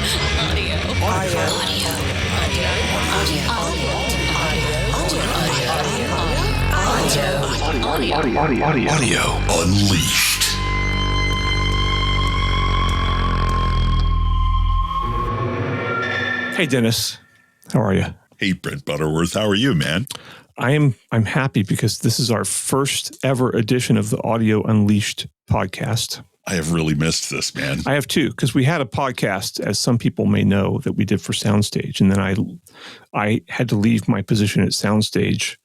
Audio unleashed. Hey, Dennis. How are you? Hey, Brent Butterworth. How are you, man? I'm happy because this is our first ever edition of the Audio Unleashed podcast. I have really missed this, man. I have too, because we had a podcast, as some people may know, that we did for Soundstage, and then I had to leave my position at Soundstage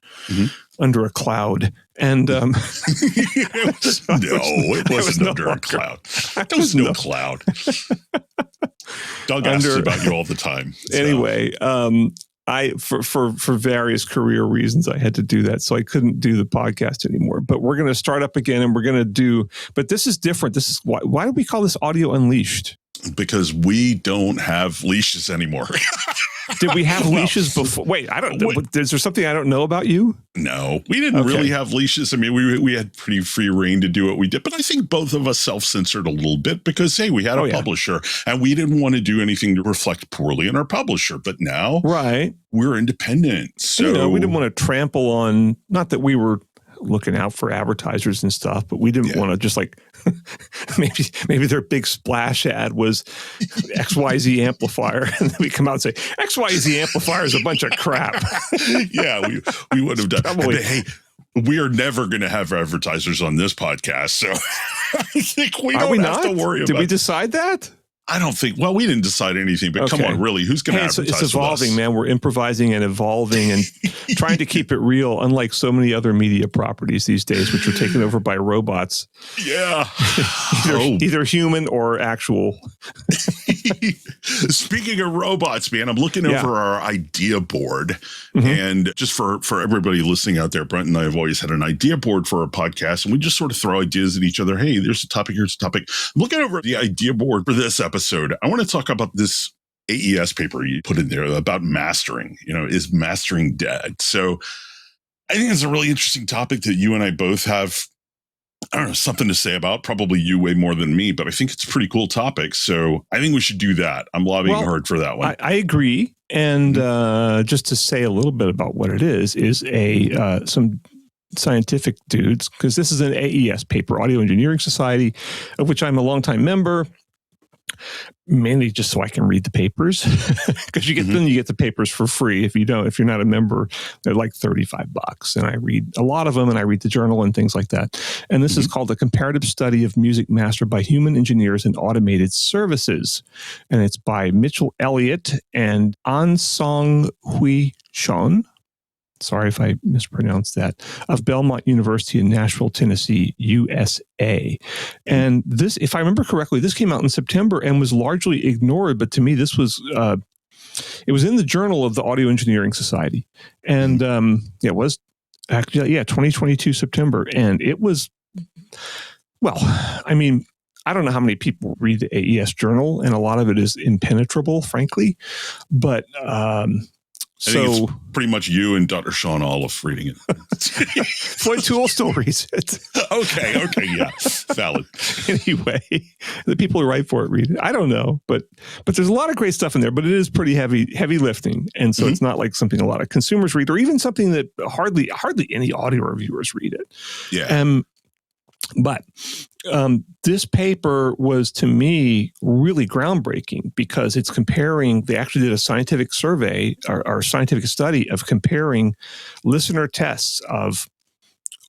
under a cloud, and it wasn't under a cloud. There was no cloud. Doug asks about you all the time. So. Anyway, for various career reasons, I had to do that. So I couldn't do the podcast anymore, but we're going to start up again and we're going to do, but this is different. This is why do we call this Audio Unleashed? Because we don't have leashes anymore. Did we have leashes before? Wait, I don't know. Is there something I don't know about you? No, we didn't really have leashes. I mean, we had pretty free reign to do what we did, but I think both of us self-censored a little bit because, hey, we had a publisher and we didn't want to do anything to reflect poorly on our publisher. But now we're independent. So we didn't want to trample on, not that we were looking out for advertisers and stuff, but we didn't want to just like maybe their big splash ad was XYZ amplifier, and then we come out and say XYZ amplifier is a bunch of crap. Yeah, we would have done. Probably. Hey, we are never going to have advertisers on this podcast, so I think we don't have to worry about. Did we decide that? I don't think. Well, we didn't decide anything, but come on, really, who's going to advertise It's evolving, with us? man. We're improvising and evolving and trying to keep it real, unlike so many other media properties these days, which are taken over by robots. Yeah. either human or actual. Speaking of robots, man, I'm looking over our idea board. And just for everybody listening out there, Brent and I have always had an idea board for our podcast, and we just sort of throw ideas at each other. Hey, there's a topic, here's a topic. I'm looking over the idea board for this episode. I want to talk about this AES paper you put in there about mastering. Is mastering dead? So I think it's a really interesting topic that you and I both have, I don't know, something to say about. Probably you way more than me, but I think it's a pretty cool topic. So I think we should do that. I'm lobbying hard for that one. I agree. And just to say a little bit about what it is some scientific dudes, because this is an AES paper, Audio Engineering Society, of which I'm a longtime member. Mainly just so I can read the papers, because you get the papers for free. If you're not a member, they're like $35, and I read a lot of them, and I read the journal and things like that. And this is called a comparative study of music mastered by human engineers and automated services, and it's by Mitchell Elliott and An Song Hui Chon. Sorry if I mispronounced that, of Belmont University in Nashville, Tennessee, USA. And this, if I remember correctly, this came out in September and was largely ignored. But to me, this was, it was in the Journal of the Audio Engineering Society. And it was actually, 2022 September. And it was, well, I mean, I don't know how many people read the AES Journal, and a lot of it is impenetrable, frankly. But, I think it's pretty much you and Dr. Sean Olive reading it. Floyd Toole still reads it. Okay, yeah, valid. Anyway, the people who write for it read it. I don't know, but there's a lot of great stuff in there. But it is pretty heavy lifting, and so it's not like something a lot of consumers read, or even something that hardly any audio reviewers read it. Yeah. But this paper was, to me, really groundbreaking because it's comparing. They actually did a scientific survey or scientific study of comparing listener tests of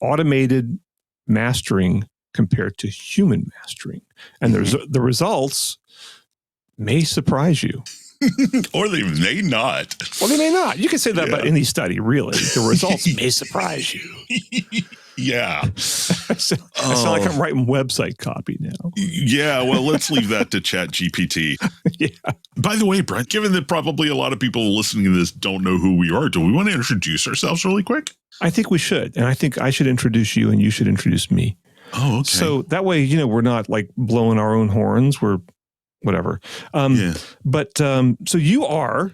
automated mastering compared to human mastering, and the results may surprise you. Or they may not. Well, they may not. You can say that about any study, really. The results may surprise you. Yeah. I sound like I'm writing website copy now. Yeah, well, let's leave that to ChatGPT. Yeah. By the way, Brent, given that probably a lot of people listening to this don't know who we are, do we want to introduce ourselves really quick? I think we should. And I think I should introduce you and you should introduce me. Oh, okay. So that way, we're not like blowing our own horns. We're whatever. But so you are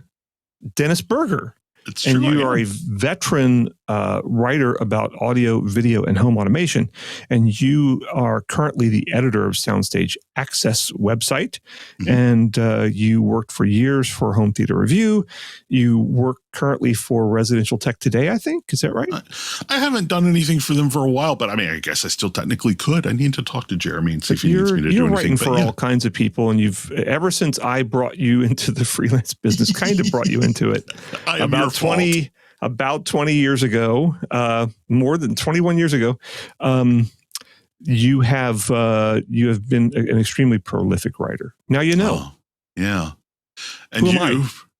Dennis Berger. It's and true, you are a veteran writer about audio, video, and home automation. And you are currently the editor of Soundstage Access website. And you worked for years for Home Theater Review. You work currently for Residential Tech Today, I think. Is that right? I haven't done anything for them for a while, but I mean, I guess I still technically could. I need to talk to Jeremy and see if he needs me to do anything. You're writing for all kinds of people, and you've, ever since I brought you into the freelance business, kind of brought you into it. About 20 years ago, more than 21 years ago, you have been an extremely prolific writer. Now you know. Oh, yeah. And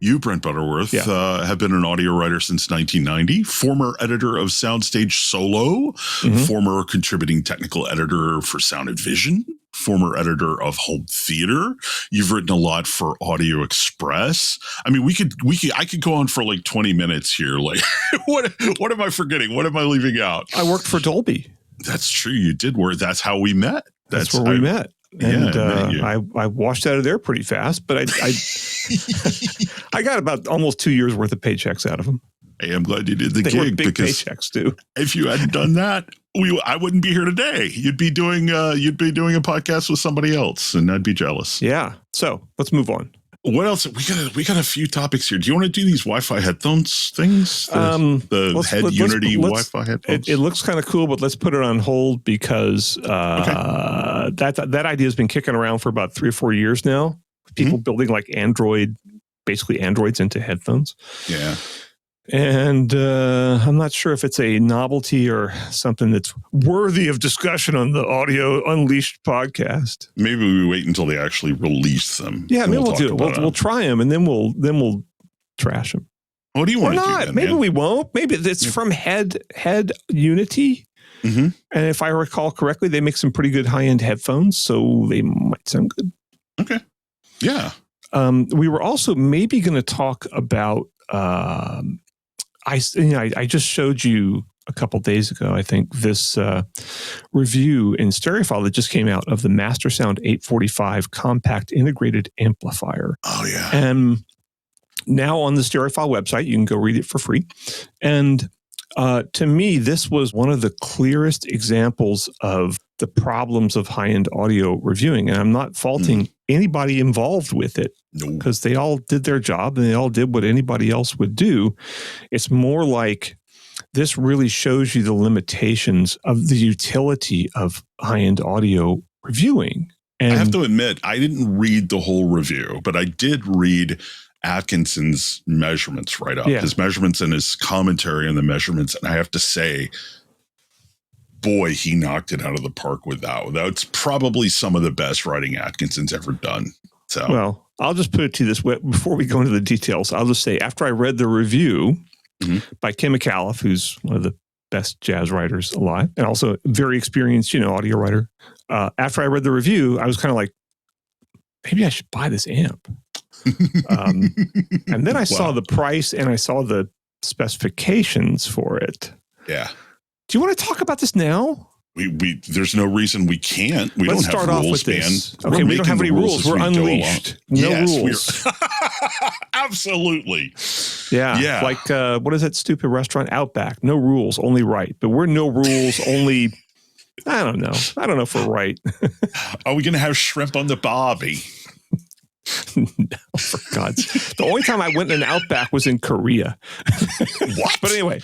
you, Brent Butterworth, have been an audio writer since 1990, former editor of Soundstage Solo, former contributing technical editor for Sound and Vision, former editor of Home Theater. You've written a lot for Audio Express. I mean, I could go on for like 20 minutes here. Like, what am I forgetting? What am I leaving out? I worked for Dolby. That's true. You did work. That's how we met. That's where we met. And I washed out of there pretty fast, but I got about almost 2 years worth of paychecks out of them. Hey, I'm glad you did the gig. Were big because paychecks too. If you hadn't done that, I wouldn't be here today. You'd be doing a podcast with somebody else, and I'd be jealous. Yeah. So let's move on. What else? We got a few topics here. Do you want to do these Wi-Fi headphones things? The Unity Wi-Fi headphones. It looks kind of cool, but let's put it on hold because that idea has been kicking around for about 3 or 4 years now. People building like basically Androids into headphones. Yeah. And I'm not sure if it's a novelty or something that's worthy of discussion on the Audio Unleashed podcast. Maybe we wait until they actually release them. Yeah, maybe we'll do it. We'll try them, and then we'll trash them. What do you want to do? Then, maybe we won't. Maybe it's from Head Unity. And if I recall correctly, they make some pretty good high-end headphones, so they might sound good. Okay. Yeah. We were also maybe going to talk about. I just showed you a couple days ago, I think, this review in Stereophile that just came out of the Master Sound 845 compact integrated amplifier. Oh, yeah. And now on the Stereophile website, you can go read it for free. And to me, this was one of the clearest examples of the problems of high-end audio reviewing. And I'm not faulting anybody involved with it because they all did their job and they all did what anybody else would do. It's more like this really shows you the limitations of the utility of high-end audio reviewing. And I have to admit, I didn't read the whole review, but I did read Atkinson's measurements right up. His measurements and his commentary on the measurements. And I have to say, boy, he knocked it out of the park with that. That's probably some of the best writing Atkinson's ever done. So, well, I'll just put it to you this way. Before we go into the details, I'll just say after I read the review by Kim McAuliffe, who's one of the best jazz writers alive and also very experienced, audio writer. After I read the review, I was kind of like, maybe I should buy this amp. And then I saw the price and I saw the specifications for it. Yeah. Do you want to talk about this now? There's no reason we can't. Let's don't have start rules, off with this. Man. Okay, we don't have any rules. We're unleashed. No rules. Absolutely. Yeah. Like, what is that stupid restaurant? Outback. No rules, only right. But we're no rules, only, I don't know. I don't know if we're right. Are we going to have shrimp on the barbie? No, for God's sake. The only time I went in an Outback was in Korea. What? But anyway.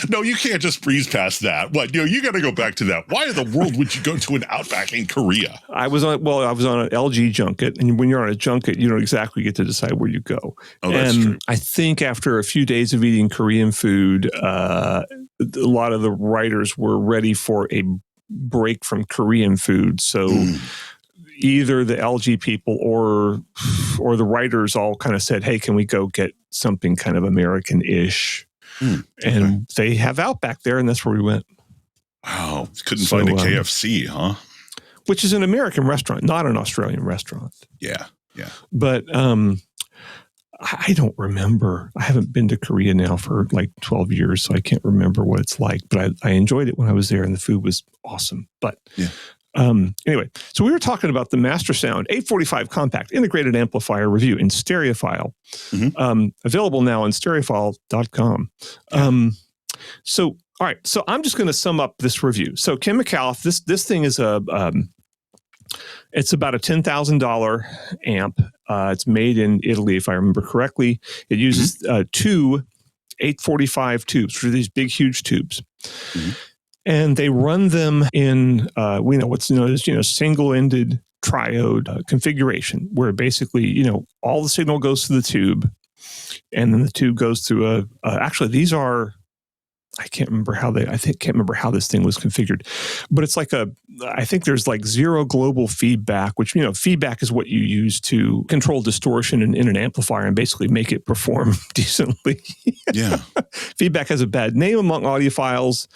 No, you can't just breeze past that. What? You got to go back to that. Why in the world would you go to an Outback in Korea? I was on an LG junket, and when you're on a junket, you don't exactly get to decide where you go. Oh, that's true. I think after a few days of eating Korean food, a lot of the writers were ready for a break from Korean food. So either the LG people or the writers all kind of said, hey, can we go get something kind of American-ish? And they have Outback there, and that's where we went. Wow. Couldn't find a KFC, huh? Which is an American restaurant, not an Australian restaurant. Yeah. But I don't remember. I haven't been to Korea now for like 12 years, so I can't remember what it's like. But I enjoyed it when I was there, and the food was awesome. But anyway, so we were talking about the Master Sound 845 compact integrated amplifier review in Stereophile, available now on stereophile.com. So, all right. So I'm just going to sum up this review. So Ken McAuliffe, this thing is it's about a $10,000 amp. It's made in Italy, if I remember correctly. It uses two 845 tubes, for these big, huge tubes. Mm-hmm. And they run them in, we know what's known as, single-ended triode configuration, where basically, all the signal goes through the tube, and then the tube goes through actually, these are, I can't remember how this thing was configured, but it's like I think there's like zero global feedback, which, feedback is what you use to control distortion in an amplifier and basically make it perform decently. Yeah. Feedback has a bad name among audiophiles,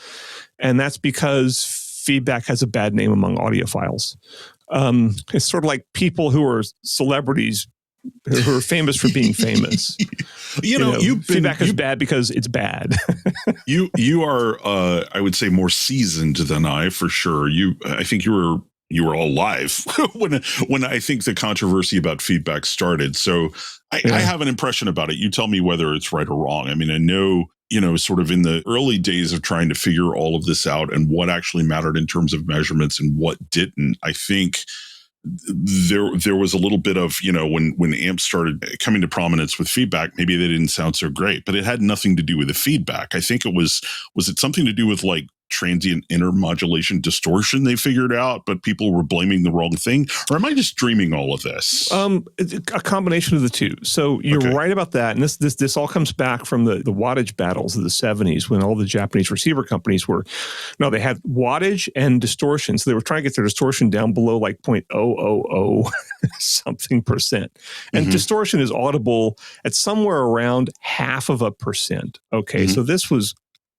and that's because feedback has a bad name among audiophiles. It's sort of like people who are celebrities who are famous for being famous. Feedback is bad because it's bad. you are, I would say, more seasoned than I, for sure. I think you were all live when I think the controversy about feedback started. So I have an impression about it. You tell me whether it's right or wrong. I mean, I know, sort of in the early days of trying to figure all of this out and what actually mattered in terms of measurements and what didn't, I think there was a little bit of, when amps started coming to prominence with feedback, maybe they didn't sound so great, but it had nothing to do with the feedback. I think it was it something to do with like transient intermodulation distortion they figured out, but people were blaming the wrong thing? Or am I just dreaming all of this? A combination of the two. So you're right about that. And this all comes back from the wattage battles of the 70s, when all the Japanese receiver companies they had wattage and distortion. So they were trying to get their distortion down below like 0.000 something percent. And distortion is audible at somewhere around 0.5%. Okay. So this was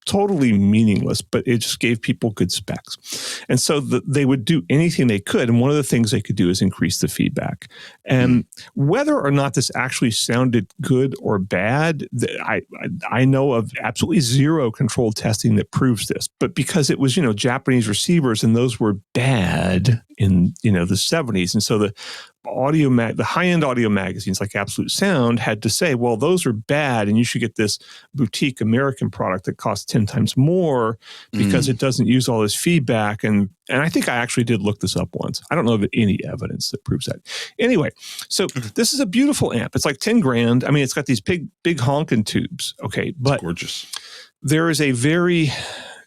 totally meaningless, but it just gave people good specs. And so they would do anything they could. And one of the things they could do is increase the feedback. And whether or not this actually sounded good or bad, I know of absolutely zero controlled testing that proves this. But because it was, Japanese receivers, and those were bad in, the 70s. And so the high-end audio magazines like Absolute Sound had to say, well, those are bad, and you should get this boutique American product that costs 10 times more because it doesn't use all this feedback. And I think I actually did look this up once. I don't know of any evidence that proves that. Anyway, so this is a beautiful amp. It's like 10 grand. I mean, it's got these big honking tubes. Okay, but it's gorgeous. There is a very,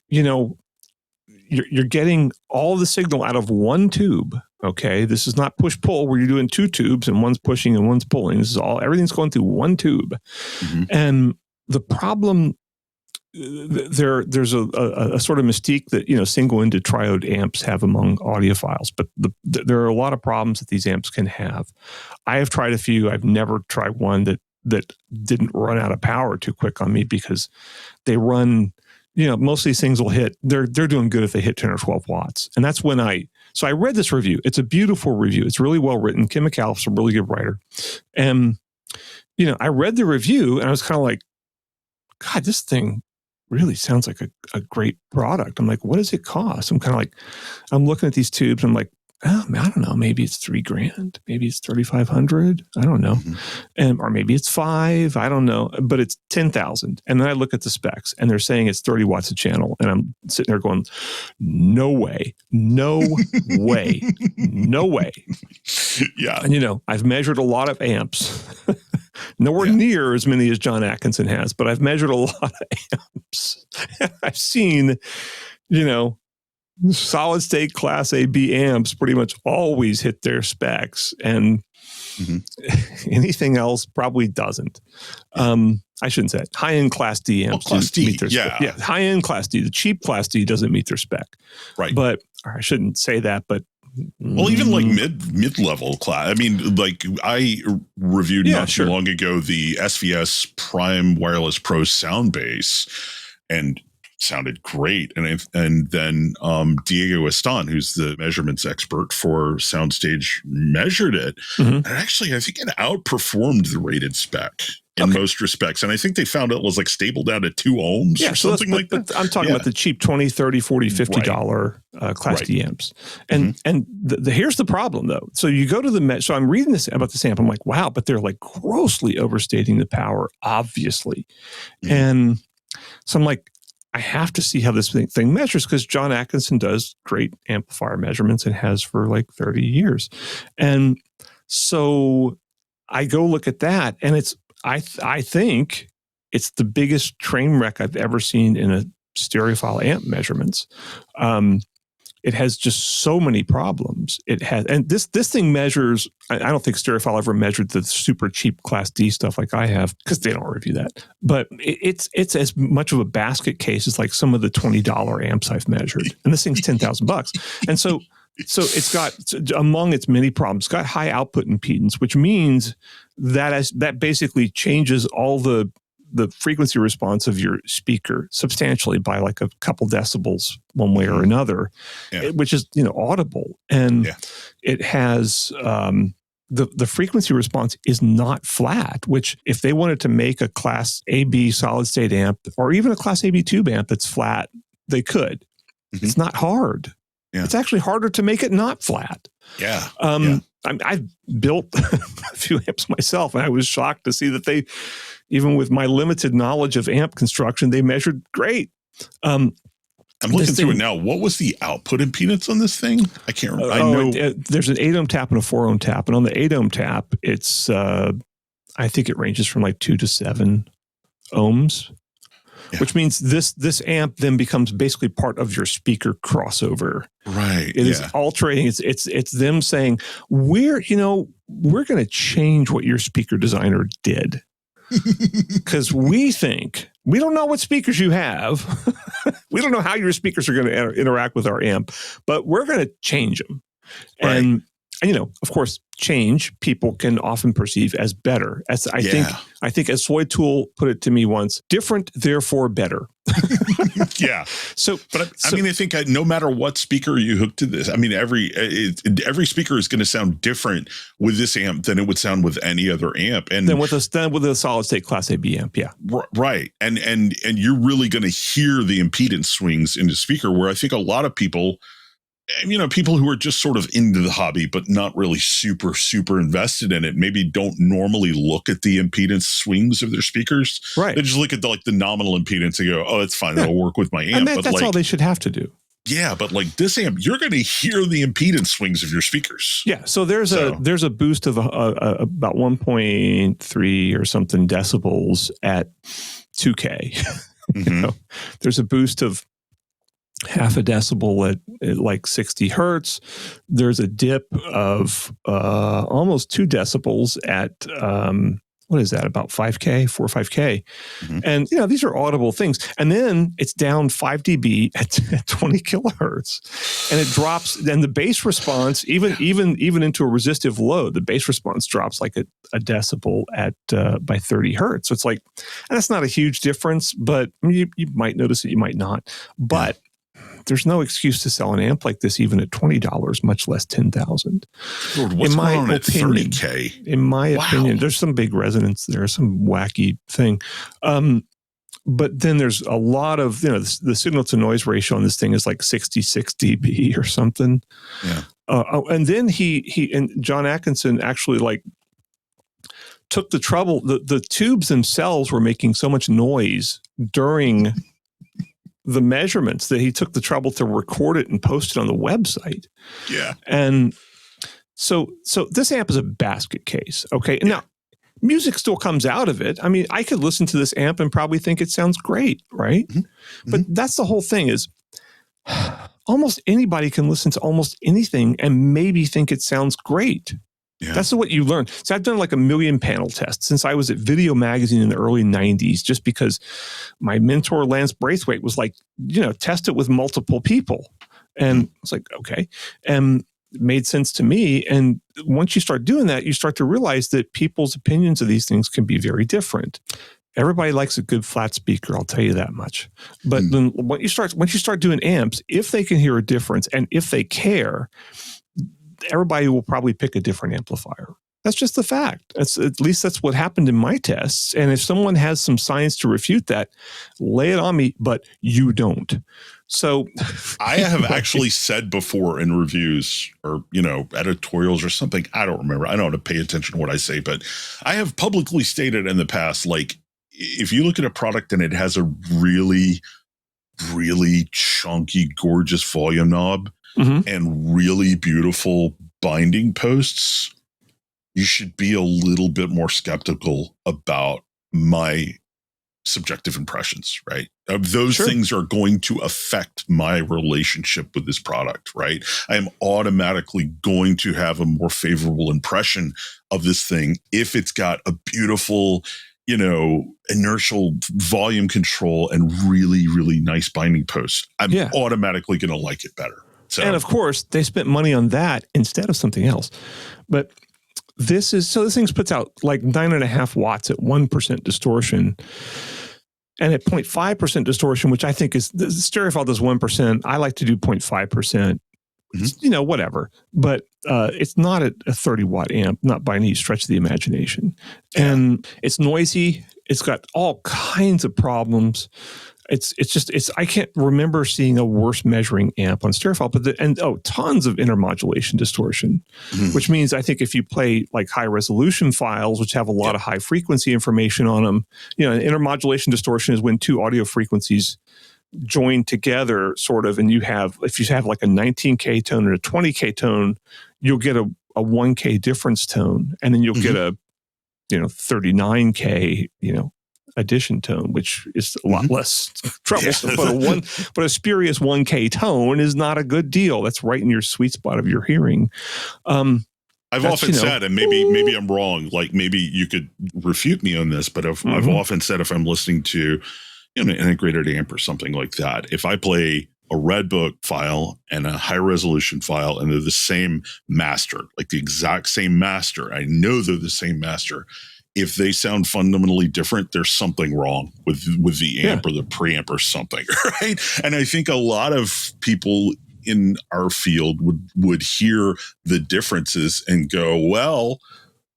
you're getting all the signal out of one tube. Okay, this is not push-pull where you're doing two tubes and one's pushing and one's pulling. This is everything's going through one tube. And the problem, there's a sort of mystique that, single-ended triode amps have among audiophiles, but there are a lot of problems that these amps can have. I have tried a few. I've never tried one that didn't run out of power too quick on me, because they run, most of these things will hit, they're doing good if they hit 10 or 12 watts. And that's when I read this review. It's a beautiful review. It's really well written. Ken McAuliffe's a really good writer. And, I read the review and I was kind of like, God, this thing really sounds like a great product. I'm like, what does it cost? I'm looking at these tubes. I'm like, oh, man, I don't know. Maybe it's $3,000. Maybe it's $3,500. I don't know. Or maybe it's $5,000. I don't know. But it's $10,000. And then I look at the specs and they're saying it's 30 watts a channel. And I'm sitting there going, no way, no way, no way. Yeah. And, I've measured a lot of amps. Nowhere near as many as John Atkinson has, but I've measured a lot of amps. I've seen, solid state class A, B amps pretty much always hit their specs, and anything else probably doesn't. I shouldn't say it. High-end class D amps class D, meet their spec. Yeah, high-end class D. The cheap class D doesn't meet their spec. Right. But I shouldn't say that, but well, even like mid-level class. I mean, like I reviewed not too long ago the SVS Prime Wireless Pro sound base, and sounded great. And then Diego Estan, who's the measurements expert for Soundstage, measured it. And actually, I think it outperformed the rated spec in most respects. And I think they found it was like stable down at 2 ohms or something like that. I'm talking about the cheap $20, $30, $40, $50 Class D amps. And here's the problem, though. So you go to so I'm reading this about this amp. I'm like, wow, but they're like grossly overstating the power, obviously. And so I'm like, I have to see how this thing measures, because John Atkinson does great amplifier measurements and has for like 30 years. And so I go look at that, and I think it's the biggest train wreck I've ever seen in a stereophile amp measurements. It has just so many problems. It has, and this thing measures. I don't think Stereophile ever measured the super cheap Class D stuff like I have, because they don't review that. But it's as much of a basket case as like some of the $20 amps I've measured, and this thing's $10,000. And so it's got, among its many problems, it's got high output impedance, which means that basically changes all the frequency response of your speaker substantially by like a couple decibels one way or another, which is, audible. And it has, the frequency response is not flat, which if they wanted to make a Class AB solid state amp or even a Class AB tube amp that's flat, they could. Mm-hmm. It's not hard. Yeah. It's actually harder to make it not flat. Yeah. I've built a few amps myself, and I was shocked to see that they, even with my limited knowledge of amp construction, they measured great. I'm looking through it now. What was the output impedance on this thing? I can't remember. I know there's an 8 ohm tap and a 4 ohm tap, and on the 8 ohm tap, it's I think it ranges from like 2 to 7 ohms. Yeah. Which means this amp then becomes basically part of your speaker crossover. Right. It is altering. It's them saying, we're going to change what your speaker designer did. Because we don't know what speakers you have. We don't know how your speakers are going to interact with our amp, but we're going to change them. Right. And of course, change people can often perceive as better. As I think as Floyd Toole put it to me once, different, therefore better. Yeah. I think no matter what speaker you hook to this, every speaker is going to sound different with this amp than it would sound with any other amp. And then with a solid state Class AB amp. Yeah. Right. And you're really going to hear the impedance swings in the speaker, where I think a lot of people, people who are just sort of into the hobby, but not really super, super invested in it, maybe don't normally look at the impedance swings of their speakers. Right. They just look at the nominal impedance and go, oh, it's fine. It'll work with my amp. And that's all they should have to do. Yeah. But like this amp, you're going to hear the impedance swings of your speakers. Yeah. So there's a boost of about 1.3 or something decibels at 2K. Mm-hmm. There's a boost of half a decibel at like 60 hertz. There's a dip of almost 2 decibels at what is that, about 5K, 4 or 5K. Mm-hmm. And these are audible things. And then it's down 5 dB at 20 kilohertz, and it drops. Then the bass response, even into a resistive load, the bass response drops like a decibel at by 30 hertz. So it's like, and that's not a huge difference, but you might notice it, you might not. But there's no excuse to sell an amp like this, even at $20, much less $10,000. What's going on at 30K? In my opinion, there's some big resonance there, some wacky thing. But then there's a lot of, the signal to noise ratio on this thing is like 66 dB or something. Yeah. And then he and John Atkinson actually took the trouble. The tubes themselves were making so much noise during the measurements that he took the trouble to record it and post it on the website. Yeah. And so this amp is a basket case. Okay. And now music still comes out of it. I mean, I could listen to this amp and probably think it sounds great. Right. Mm-hmm. But that's the whole thing, is almost anybody can listen to almost anything and maybe think it sounds great. Yeah. That's what you learn. So I've done like 1 million panel tests since I was at Video Magazine in the early 90s, just because my mentor, Lance Braithwaite, was like, test it with multiple people. And it's like, okay. And it made sense to me. And once you start doing that, you start to realize that people's opinions of these things can be very different. Everybody likes a good flat speaker, I'll tell you that much. But then once you start doing amps, if they can hear a difference and if they care, everybody will probably pick a different amplifier. That's just the fact. At least that's what happened in my tests. And if someone has some science to refute that, lay it on me, but you don't. So I have actually said before in reviews or, editorials or something, I don't remember. I don't have to pay attention to what I say, but I have publicly stated in the past, if you look at a product and it has a really really chunky, gorgeous volume knob and really beautiful binding posts, you should be a little bit more skeptical about my subjective impressions, right? Those things are going to affect my relationship with this product, right? I am automatically going to have a more favorable impression of this thing if it's got a beautiful, inertial volume control and really, really nice binding post. I'm automatically going to like it better. So, and of course, they spent money on that instead of something else. But this thing puts out like 9.5 watts at 1% distortion. And at 0.5% distortion, which I think is, the stereophile does 1%. I like to do 0.5%. Whatever. But it's not a 30-watt amp, not by any stretch of the imagination. And it's noisy. It's got all kinds of problems. I can't remember seeing a worse measuring amp on stereophile, tons of intermodulation distortion, which means I think if you play like high resolution files, which have a lot of high frequency information on them, an intermodulation distortion is when two audio frequencies join together sort of, and if you have like a 19K tone and a 20K tone, you'll get a 1K difference tone, and then you'll get a, 39K, addition tone, which is a lot less troublesome. But a spurious 1K tone is not a good deal. That's right in your sweet spot of your hearing. I've often said, and maybe I'm wrong, like maybe you could refute me on this, but I've often said if I'm listening to an integrated amp or something like that, if I play a Redbook file and a high resolution file and they're the same master, like the exact same master, I know they're the same master. If they sound fundamentally different, there's something wrong with the amp or the preamp or something, right? And I think a lot of people in our field would hear the differences and go, well,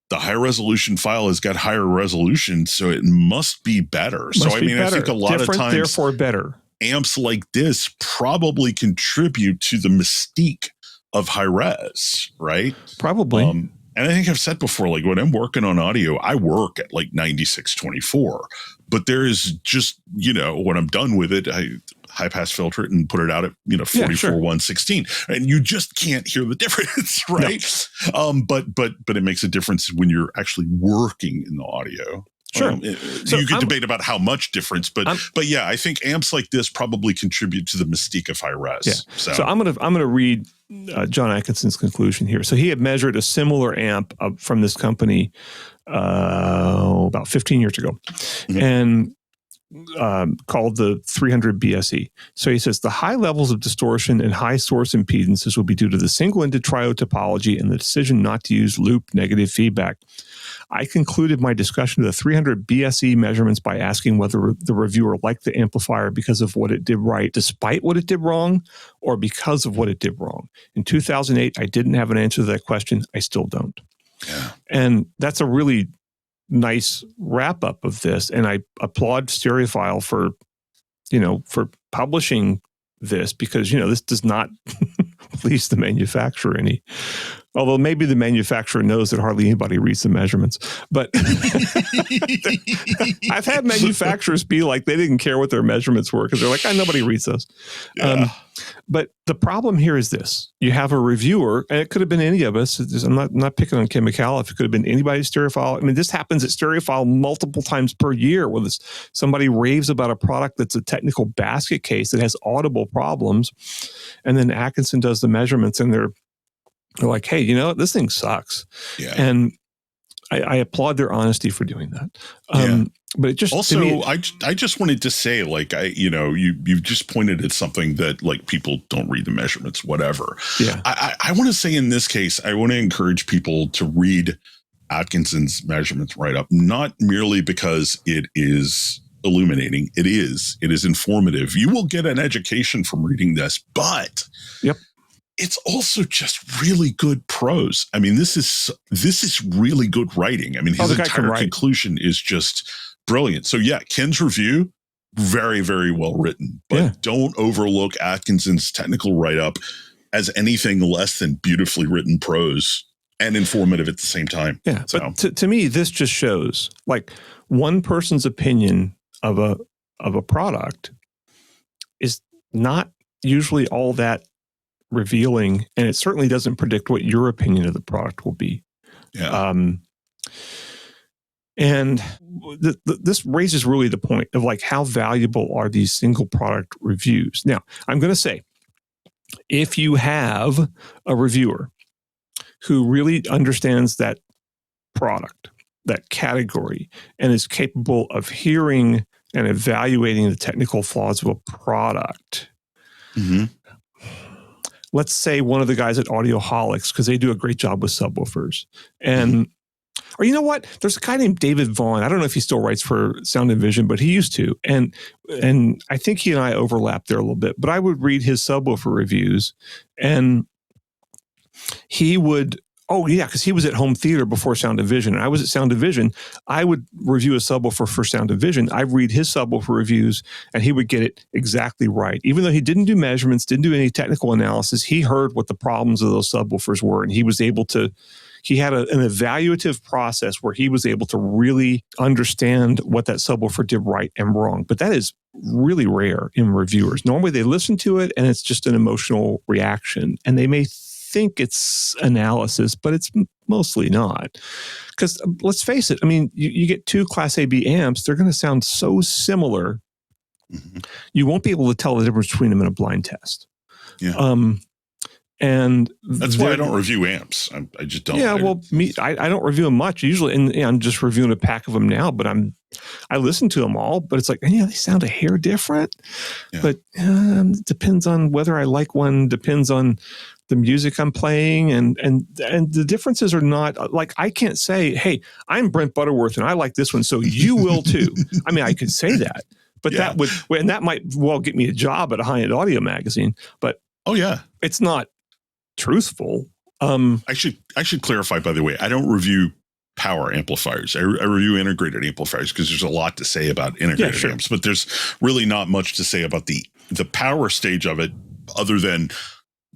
the high resolution file has got higher resolution, so it must be better. I think a lot of times, therefore better. Amps like this probably contribute to the mystique of high res, right? Probably. And I think I've said before, like when I'm working on audio, I work at like 9624, but there is just, when I'm done with it, I high pass filter it and put it out at, 116, and you just can't hear the difference, right? No. But it makes a difference when you're actually working in the audio. Sure. So you could debate about how much difference, but I think amps like this probably contribute to the mystique of high res. Yeah. So I'm gonna read John Atkinson's conclusion here. So he had measured a similar amp from this company about 15 years ago, and called the 300 BSE. So he says the high levels of distortion and high source impedances will be due to the single-ended triode topology and the decision not to use loop negative feedback. I concluded my discussion of the 300 BSE measurements by asking whether the reviewer liked the amplifier because of what it did right, despite what it did wrong, or because of what it did wrong. In 2008, I didn't have an answer to that question. I still don't. Yeah. And that's a really nice wrap up of this. And I applaud Stereophile for publishing this, because, this does not please the manufacturer any. Although maybe the manufacturer knows that hardly anybody reads the measurements. But I've had manufacturers be like, they didn't care what their measurements were because they're like, nobody reads those. Yeah. But the problem here is this. You have a reviewer, and it could have been any of us. I'm not picking on Kim McAuliffe. It could have been anybody's Stereophile. I mean, this happens at Stereophile multiple times per year where somebody raves about a product that's a technical basket case that has audible problems. And then Atkinson does the measurements, and they're like, hey, this thing sucks. Yeah. And I applaud their honesty for doing that. But it just also, I just wanted to say, like, you've just pointed at something that, like, people don't read the measurements, whatever. Yeah. I want to say in this case, I want to encourage people to read Atkinson's measurements right up, not merely because it is illuminating. It is informative. You will get an education from reading this, but it's also just really good prose. I mean, this is really good writing. I mean, his entire conclusion is just brilliant. So Ken's review, very, very well written, but don't overlook Atkinson's technical write-up as anything less than beautifully written prose and informative at the same time. Yeah, so. But to me, this just shows, like, one person's opinion of a product is not usually all that revealing, and it certainly doesn't predict what your opinion of the product will be. Yeah. And this raises really the point of like, how valuable are these single product reviews? Now, I'm going to say, if you have a reviewer who really understands that product, that category, and is capable of hearing and evaluating the technical flaws of a product, let's say one of the guys at Audioholics, because they do a great job with subwoofers, and or you know what? There's a guy named David Vaughn. I don't know if he still writes for Sound and Vision, but he used to. And I think he and I overlapped there a little bit. But I would read his subwoofer reviews, and he would, because he was at Home Theater before Sound and Vision. And I was at Sound and Vision. I would review a subwoofer for Sound and Vision. I'd read his subwoofer reviews, and he would get it exactly right. Even though he didn't do measurements, didn't do any technical analysis, he heard what the problems of those subwoofers were, and he was able to. He had an evaluative process where he was able to really understand what that subwoofer did right and wrong. But that is really rare in reviewers. Normally they listen to it and it's just an emotional reaction. And they may think it's analysis, but it's mostly not. Because let's face it, I mean, you get two Class AB amps, they're going to sound so similar. You won't be able to tell the difference between them in a blind test. Yeah. And that's why I don't review amps. I just don't. Yeah, well, I don't review them much usually, and I'm just reviewing a pack of them now. But I listen to them all, but it's like, they sound a hair different. Yeah. But it depends on whether I like one. Depends on the music I'm playing, and the differences are not like, I can't say, hey, I'm Brent Butterworth and I like this one, so you will too. I mean, I could say that, but that might well get me a job at a high-end audio magazine. But it's not truthful. I should clarify, by the way, I don't review power amplifiers. I review integrated amplifiers because there's a lot to say about integrated amps, but there's really not much to say about the power stage of it, other than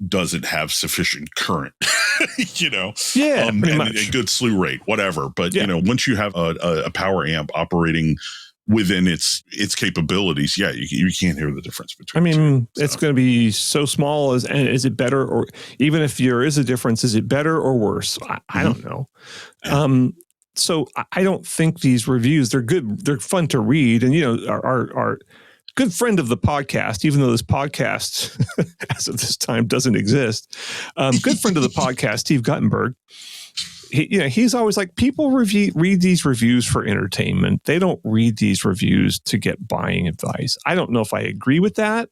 does it have sufficient current, and a good slew rate, whatever. But once you have a power amp operating within its capabilities, you can't hear the difference between. I mean, it's going to be so small. Is it better, or even if there is a difference, is it better or worse? I don't know. Yeah. So I don't think these reviews, they're good. They're fun to read, and our good friend of the podcast, even though this podcast as of this time doesn't exist, good friend of the podcast, Steve Guttenberg. He's always like, people read these reviews for entertainment. They don't read these reviews to get buying advice. I don't know if I agree with that,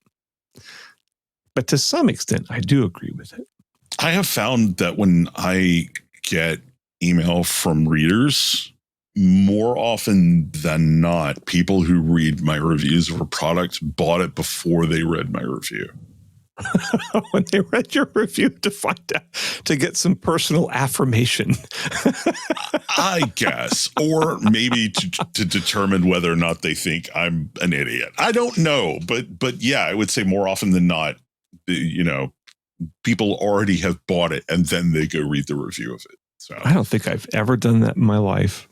but to some extent, I do agree with it. I have found that when I get email from readers, more often than not, people who read my reviews of a product bought it before they read my review. When they read your review to get some personal affirmation. I guess, or maybe to determine whether or not they think I'm an idiot. I don't know, but yeah, I would say more often than not, people already have bought it and then they go read the review of it. So I don't think I've ever done that in my life,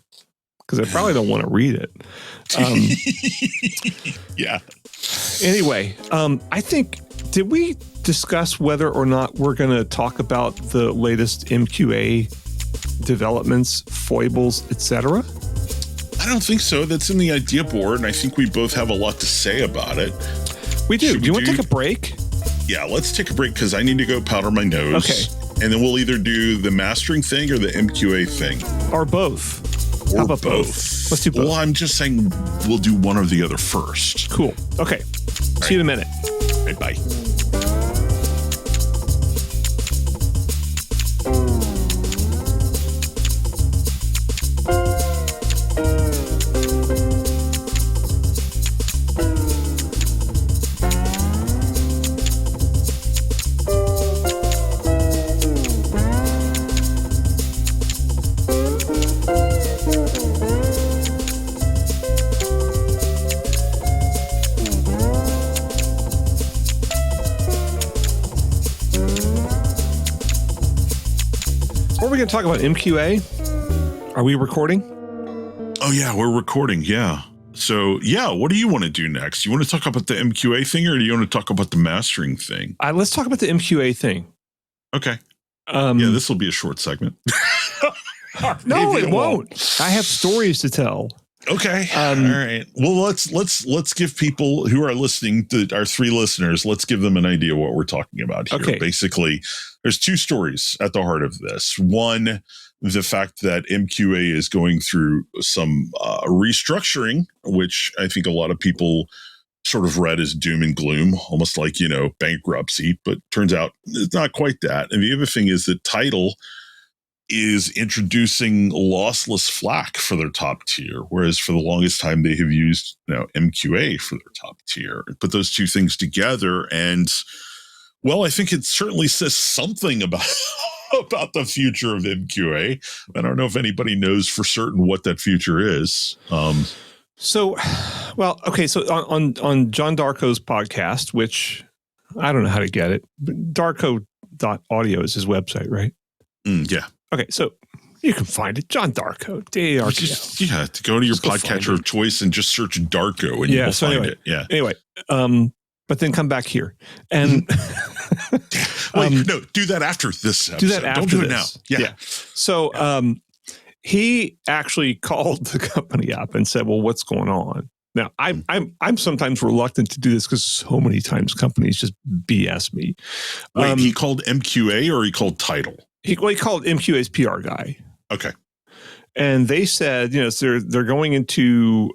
because I probably don't want to read it. Yeah. Anyway, I think, did we discuss whether or not we're going to talk about the latest MQA developments, foibles, etc.? I don't think so. That's in the idea board, and I think we both have a lot to say about it. We do. Do you want to take a break? Yeah, let's take a break, because I need to go powder my nose. Okay. And then we'll either do the mastering thing or the MQA thing. Or both. How about both? Let's do both. Well, I'm just saying we'll do one or the other first. Cool. Okay. See you in a minute. Right, bye. We're going to talk about MQA. Are we recording? Oh, yeah, we're recording. Yeah. So, yeah, what do you want to do next? You want to talk about the MQA thing, or do you want to talk about the mastering thing? Let's talk about the MQA thing. Okay. Yeah, this will be a short segment. No, it won't. I have stories to tell. Okay. All right. Well, let's give people who are listening, our 3 listeners, let's give them an idea what we're talking about here. Okay. Basically, there's 2 stories at the heart of this. One, the fact that MQA is going through some restructuring, which I think a lot of people sort of read as doom and gloom, almost like, bankruptcy, but turns out it's not quite that. And the other thing is that Tidal is introducing lossless FLAC for their top tier, whereas for the longest time they have used MQA for their top tier. Put those 2 things together, and well, I think it certainly says something about the future of MQA. I don't know if anybody knows for certain what that future is. So on John Darko's podcast, which I don't know how to get it, but Darko.audio is his website, right? Yeah. Okay, so you can find it. John Darko, D-A-R-K-O. Yeah, to go to your podcatcher of choice and just search Darko, and you'll find it. Yeah. Anyway, but then come back here and no, do that after this episode. Do that after. Don't do it this. now. Yeah. So he actually called the company up and said, "Well, what's going on?" Now, I'm sometimes reluctant to do this because so many times companies just BS me. Wait, he called MQA or he called Tidal? He called MQA's PR guy. Okay. And they said, they're going into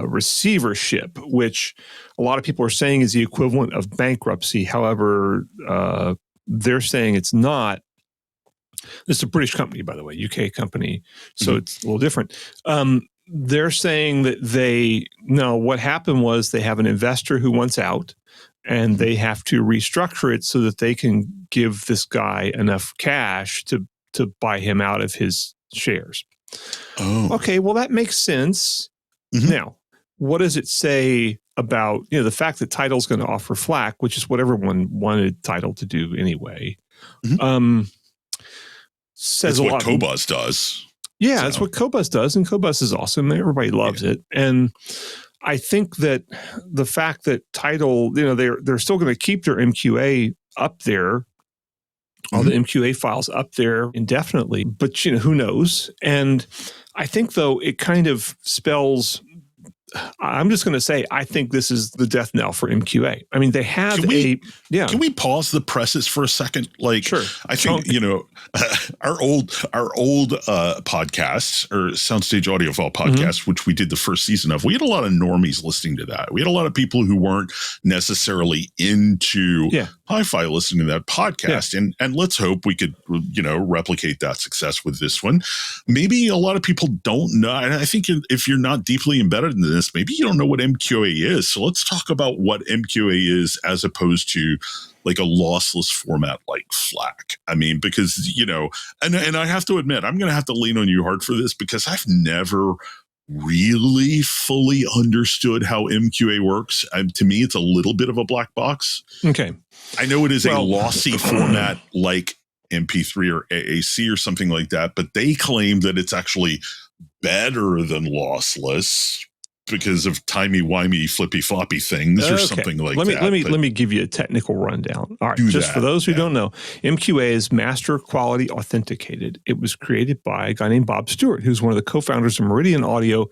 receivership, which a lot of people are saying is the equivalent of bankruptcy. However, they're saying it's not. This is a British company, by the way, UK company, so it's a little different. They're saying that what happened was they have an investor who wants out, and they have to restructure it so that they can give this guy enough cash to buy him out of his shares. Oh, okay. Well, that makes sense. Now, what does it say about the fact that Tidal's going to offer FLAC, which is what everyone wanted Tidal to do anyway? Says that's a what lot. Cobuzz does. Yeah, that's what Cobuzz does, and Cobuzz is awesome. Everybody loves it, and I think that the fact that Tidal, they're still going to keep their MQA up there, all the MQA files up there indefinitely, but who knows? And I think though it kind of spells. I'm just going to say I think this is the death knell for MQA. I mean, they have Can we pause the presses for a second? Like, sure. I think our old podcasts or Soundstage Audiophile podcast, which we did the first season of. We had a lot of normies listening to that. We had a lot of people who weren't necessarily into hi-fi listening to that podcast, and let's hope we could replicate that success with this one. Maybe a lot of people don't know, and I think if you're not deeply embedded in this, maybe you don't know what MQA is. So let's talk about what MQA is as opposed to like a lossless format like FLAC. I mean, because, and I have to admit, I'm going to have to lean on you hard for this because I've never really fully understood how MQA works. To me, it's a little bit of a black box. Okay. I know it is a lossy format like MP3 or AAC or something like that, but they claim that it's actually better than lossless because of timey-wimey, flippy-floppy things or something like that. Let me give you a technical rundown. All right, just for those who don't know, MQA is Master Quality Authenticated. It was created by a guy named Bob Stewart, who's one of the co-founders of Meridian Audio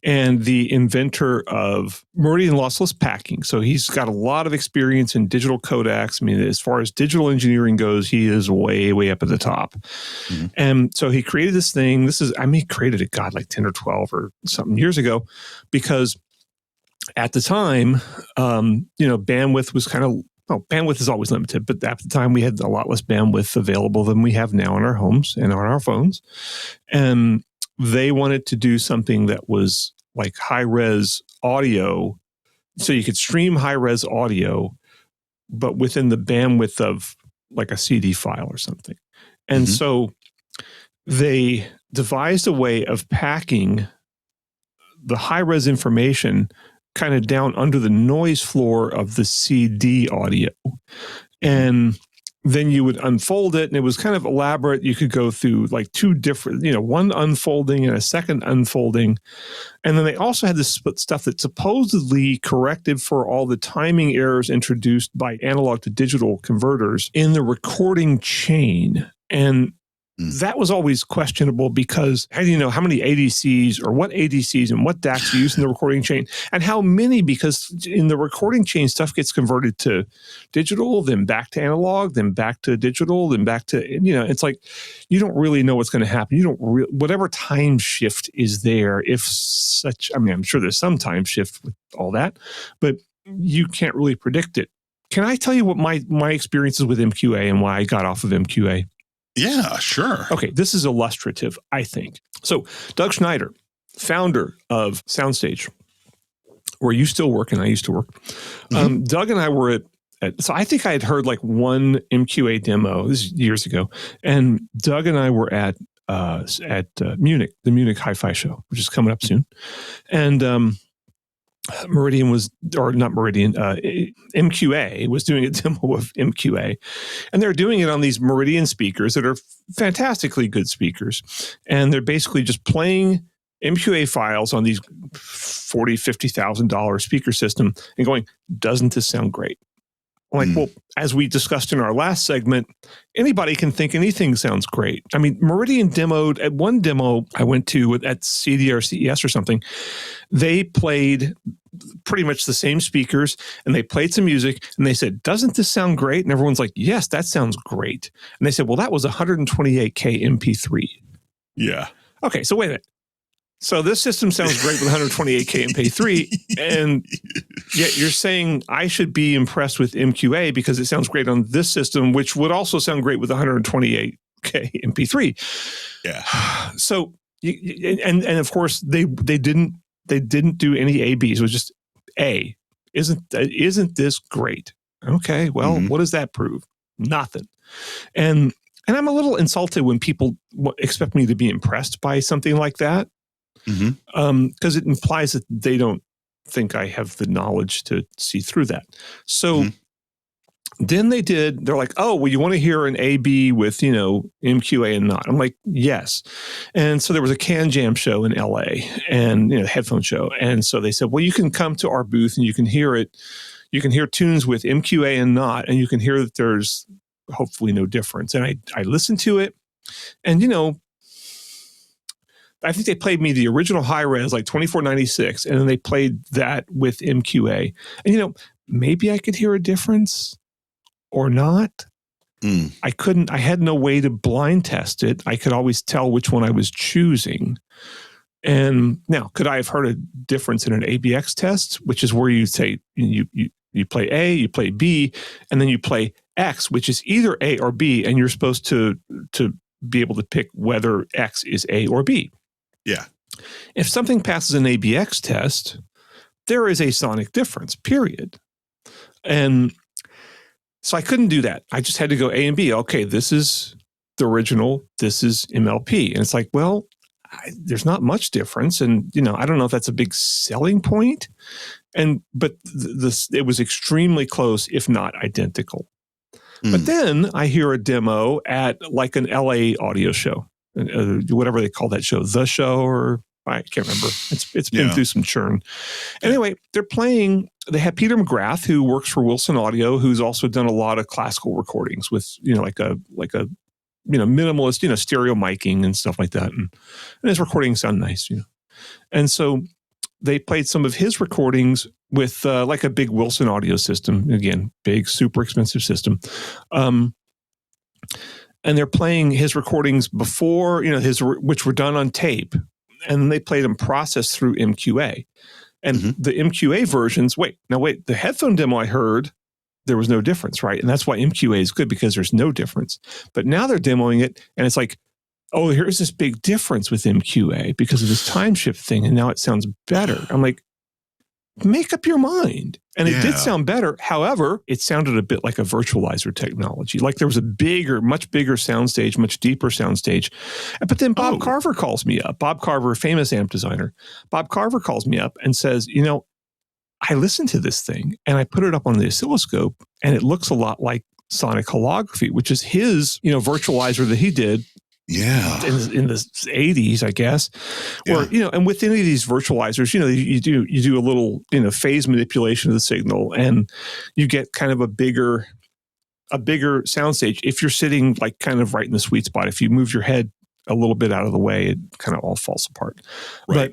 and the inventor of Meridian Lossless Packing. So he's got a lot of experience in digital codecs. I mean, as far as digital engineering goes, he is way, way up at the top. And so he created this thing. He created it, like 10 or 12 or something years ago, because at the time, bandwidth was bandwidth is always limited, but at the time we had a lot less bandwidth available than we have now in our homes and on our phones. And they wanted to do something that was like high-res audio, so you could stream high-res audio, but within the bandwidth of like a CD file or something. And so they devised a way of packing the high-res information kind of down under the noise floor of the CD audio. And then you would unfold it, and it was kind of elaborate. You could go through like two different, one unfolding and a second unfolding. And then they also had this stuff that supposedly corrected for all the timing errors introduced by analog to digital converters in the recording chain. And that was always questionable, because how do you know how many ADCs or what ADCs and what DACs you use in the recording chain, and how many? Because in the recording chain, stuff gets converted to digital, then back to analog, then back to digital, then back to, it's like you don't really know what's going to happen. You don't whatever time shift is there, if such, I'm sure there's some time shift with all that, but you can't really predict it. Can I tell you what my experiences with MQA and why I got off of MQA? Yeah, sure. Okay, this is illustrative, I think. So Doug Schneider, founder of Soundstage, where you still work and I used to work. Doug and I were so I think I had heard like one MQA demo, this is years ago, and Doug and I were at Munich, the Munich Hi-Fi show, which is coming up soon. And Meridian was, or not Meridian, MQA was doing a demo of MQA. And they're doing it on these Meridian speakers that are fantastically good speakers. And they're basically just playing MQA files on these $40,000, $50,000 speaker system and going, doesn't this sound great? I'm like, well, as we discussed in our last segment, anybody can think anything sounds great. I mean, Meridian demoed at one demo I went to at CD or CES or something. They played pretty much the same speakers and they played some music and they said, doesn't this sound great? And everyone's like, yes, that sounds great. And they said, well, that was 128K MP3. Yeah. Okay, so wait a minute. So this system sounds great with 128K MP3, and yet you're saying I should be impressed with MQA because it sounds great on this system, which would also sound great with 128K MP3. Yeah. So and of course they didn't do any ABs. It was just A. Isn't this great? Okay, well, what does that prove? Nothing. And I'm a little insulted when people expect me to be impressed by something like that. Because it implies that they don't think I have the knowledge to see through that. So then they're like, oh, well, you want to hear an AB with, MQA and not? I'm like, yes. And so there was a Can Jam show in LA and, headphone show. And so they said, well, you can come to our booth and you can hear it. You can hear tunes with MQA and not, and you can hear that there's hopefully no difference. And I listened to it and, I think they played me the original high res, like 2496, and then they played that with MQA. And, maybe I could hear a difference or not. I had no way to blind test it. I could always tell which one I was choosing. And now, could I have heard a difference in an ABX test, which is where you say you play A, you play B, and then you play X, which is either A or B, and you're supposed to be able to pick whether X is A or B. Yeah. If something passes an ABX test, there is a sonic difference, period. And so I couldn't do that. I just had to go A and B. Okay, this is the original. This is MLP. And it's like, well, there's not much difference. And, I don't know if that's a big selling point. But it was extremely close, if not identical. But then I hear a demo at like an LA audio show. Whatever they call that show, The Show, or I can't remember. It's been through some churn. Anyway, they have Peter McGrath, who works for Wilson Audio, who's also done a lot of classical recordings with, like a minimalist, stereo miking and stuff like that. And his recordings sound nice, And so they played some of his recordings with like a big Wilson Audio system. Again, big, super expensive system. And they're playing his recordings before, which were done on tape. And they played them processed through MQA. And the MQA versions, the headphone demo I heard, there was no difference, right? And that's why MQA is good, because there's no difference. But now they're demoing it, and it's like, oh, here's this big difference with MQA because of this time shift thing, and now it sounds better. I'm like, make up your mind. And it did sound better. However, it sounded a bit like a virtualizer technology. Like there was a much bigger soundstage, much deeper soundstage. But then Bob Carver calls me up. Bob Carver, famous amp designer. Bob Carver calls me up and says, I listened to this thing and I put it up on the oscilloscope and it looks a lot like sonic holography, which is his, virtualizer that he did in the 80s, I guess. Where, and with any of these virtualizers, you do a little, phase manipulation of the signal, and you get kind of a bigger soundstage. If you're sitting like kind of right in the sweet spot, if you move your head a little bit out of the way, it kind of all falls apart. Right. But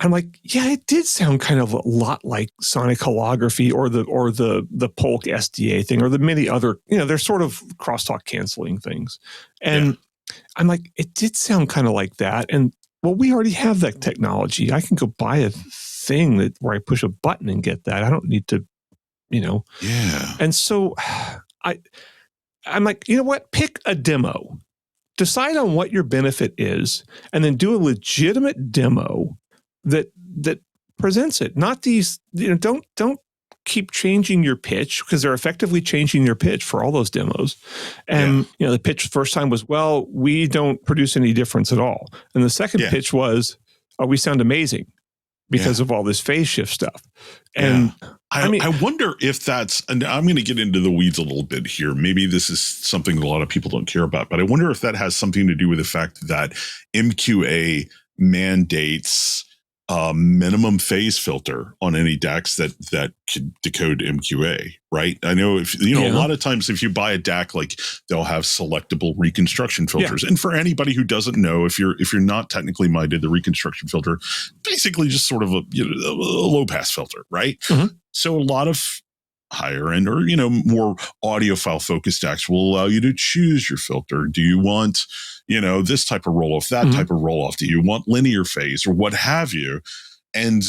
I'm like, yeah, it did sound kind of a lot like sonic holography or the Polk SDA thing or the many other, they're sort of crosstalk canceling things. And I'm like, it did sound kind of like that. And well, we already have that technology. I can go buy a thing where I push a button and get that. I don't need to, Yeah. And so I'm like, you know what? Pick a demo. Decide on what your benefit is, and then do a legitimate demo that presents it. Not these, don't keep changing your pitch, because they're effectively changing your pitch for all those demos. And the pitch first time was, well, we don't produce any difference at all. And the second pitch was, oh, we sound amazing because of all this phase shift stuff. And I wonder if that's, and I'm going to get into the weeds a little bit here. Maybe this is something that a lot of people don't care about, but I wonder if that has something to do with the fact that MQA mandates a minimum phase filter on any DACs that could decode MQA, right? I know a lot of times if you buy a DAC, like they'll have selectable reconstruction filters. And for anybody who doesn't know, if you're not technically minded, the reconstruction filter, basically just sort of a low pass filter, right? Mm-hmm. So a lot of higher end or, more audiophile focused DACs will allow you to choose your filter. Do you want, this type of roll off, that type of roll off? Do you want linear phase or what have you? And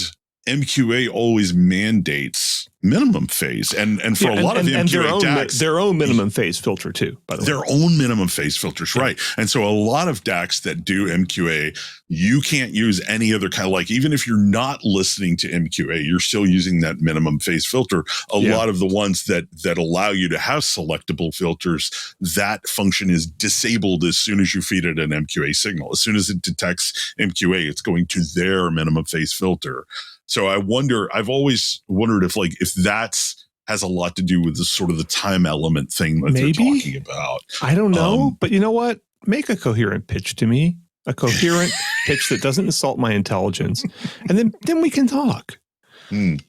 MQA always mandates minimum phase, and for a lot of MQA DACs, their own minimum phase filter too. By the way, their own minimum phase filters, right? And so a lot of DACs that do MQA, you can't use any other kind of, like, even if you're not listening to MQA, you're still using that minimum phase filter. A lot of the ones that allow you to have selectable filters, that function is disabled as soon as you feed it an MQA signal. As soon as it detects MQA, it's going to their minimum phase filter. So I've always wondered if that's has a lot to do with the sort of the time element thing that they're talking about. I don't know, but you know what? Make a coherent pitch to me, a coherent pitch that doesn't insult my intelligence, and then we can talk.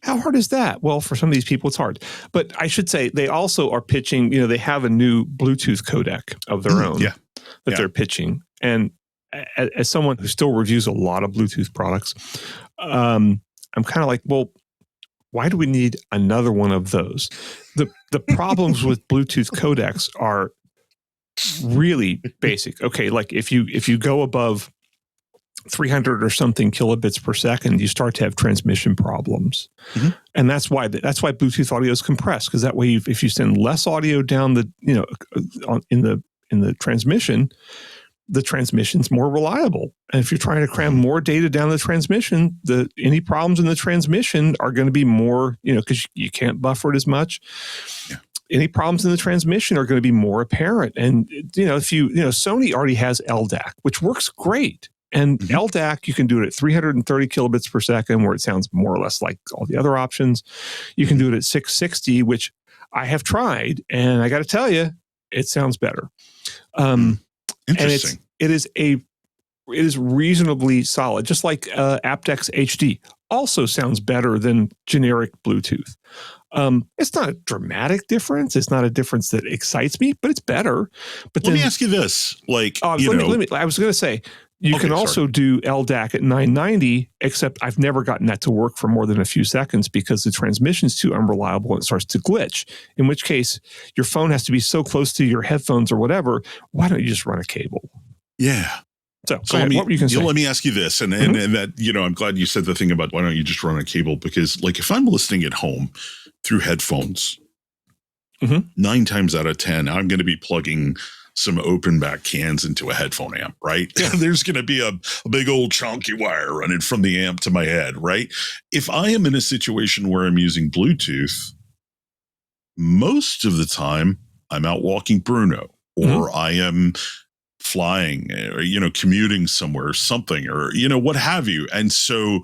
How hard is that? Well, for some of these people, it's hard. But I should say they also are pitching, they have a new Bluetooth codec of their own that they're pitching. And as someone who still reviews a lot of Bluetooth products, I'm kind of like, well, why do we need another one of those? The problems with Bluetooth codecs are really basic. Okay, like if you go above 300 or something kilobits per second, you start to have transmission problems, and that's why Bluetooth audio is compressed, because that way, if you send less audio down in the transmission, the transmission's more reliable. And if you're trying to cram more data down the transmission, any problems in the transmission are going to be more, because you can't buffer it as much. Yeah. Any problems in the transmission are going to be more apparent. And, Sony already has LDAC, which works great. And LDAC, you can do it at 330 kilobits per second, where it sounds more or less like all the other options. You can do it at 660, which I have tried, and I got to tell you, it sounds better. Interesting. And it is reasonably solid, just like aptX HD also sounds better than generic Bluetooth. It's not a dramatic difference. It's not a difference that excites me, but it's better. But let me ask you this: I was going to say you can also do LDAC at 990, except I've never gotten that to work for more than a few seconds because the transmission's too unreliable and it starts to glitch. In which case, your phone has to be so close to your headphones or whatever. Why don't you just run a cable? Yeah. So what were you going to say? Let me ask you this, and that, I'm glad you said the thing about why don't you just run a cable, because like if I'm listening at home through headphones, 9 times out of 10, I'm going to be plugging some open back cans into a headphone amp, right? Yeah. There's going to be a big old chunky wire running from the amp to my head, right? If I am in a situation where I'm using Bluetooth, most of the time I'm out walking Bruno, or I am flying, or, commuting somewhere or something, or, what have you. And so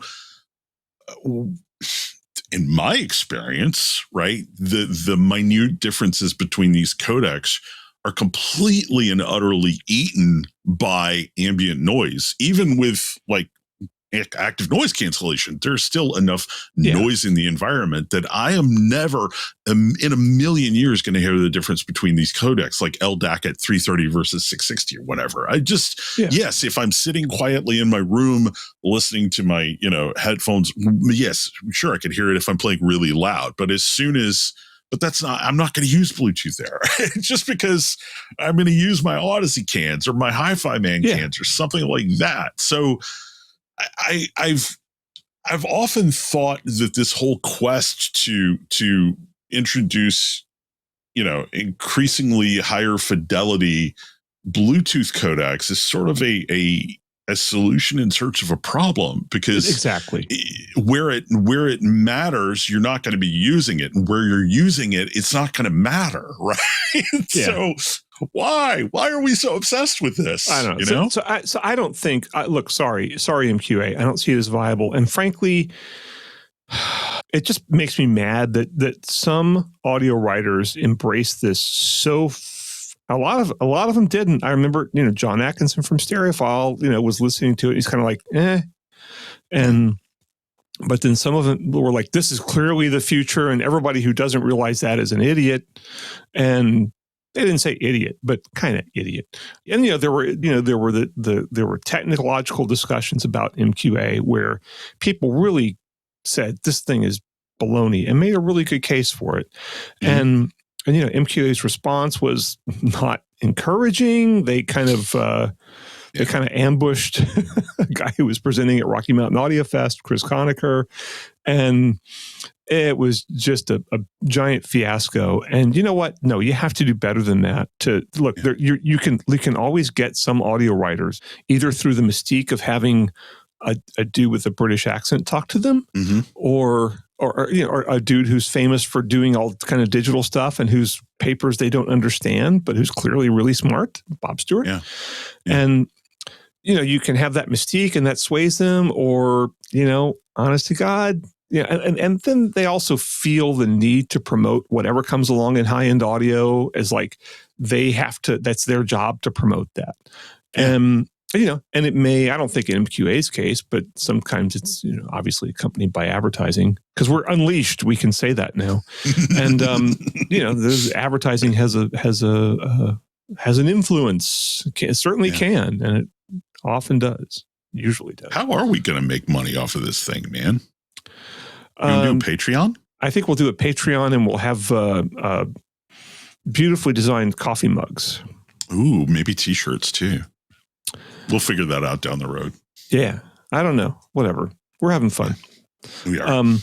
in my experience, right, the minute differences between these codecs are completely and utterly eaten by ambient noise. Even with like active noise cancellation, there's still enough noise in the environment that I am never in a million years going to hear the difference between these codecs, like LDAC at 330 versus 660 or whatever. I just, yes, if I'm sitting quietly in my room listening to my, headphones, yes, sure, I could hear it if I'm playing really loud. But I'm not going to use Bluetooth there just because I'm going to use my Odyssey cans or my Hi-Fi Man cans or something like that. So I've often thought that this whole quest to introduce, increasingly higher fidelity Bluetooth codecs is sort of a solution in search of a problem, because exactly where it matters, you're not going to be using it, and where you're using it, it's not going to matter, right? So why are we so obsessed with this? I don't know. So I don't think. Look, sorry, MQA. I don't see it as viable, and frankly, it just makes me mad that some audio writers embrace this so. A lot of them didn't. I remember, John Atkinson from Stereophile, was listening to it. He's kind of like, but then some of them were like, this is clearly the future, and everybody who doesn't realize that is an idiot. And they didn't say idiot, but kind of idiot. And there were technological discussions about MQA where people really said this thing is baloney and made a really good case for it. And MQA's response was not encouraging. They kind of ambushed a guy who was presenting at Rocky Mountain Audio Fest, Chris Conacher, and it was just a giant fiasco. And you know what? No, you have to do better than that. To look, you can always get some audio writers either through the mystique of having a dude with a British accent talk to them, or a dude who's famous for doing all kind of digital stuff and whose papers they don't understand, but who's clearly really smart, Bob Stewart. And, you can have that mystique and that sways them, or, honest to God, and then they also feel the need to promote whatever comes along in high-end audio as like they have to, that's their job to promote that. And it may, I don't think in MQA's case, but sometimes it's, obviously accompanied by advertising, because we're unleashed. We can say that now. And, there's advertising has an influence. It certainly can. And it often does, usually does. How are we going to make money off of this thing, man? You do Patreon? I think we'll do a Patreon, and we'll have beautifully designed coffee mugs. Ooh, maybe t-shirts too. We'll figure that out down the road. Yeah. I don't know. Whatever. We're having fun. We are.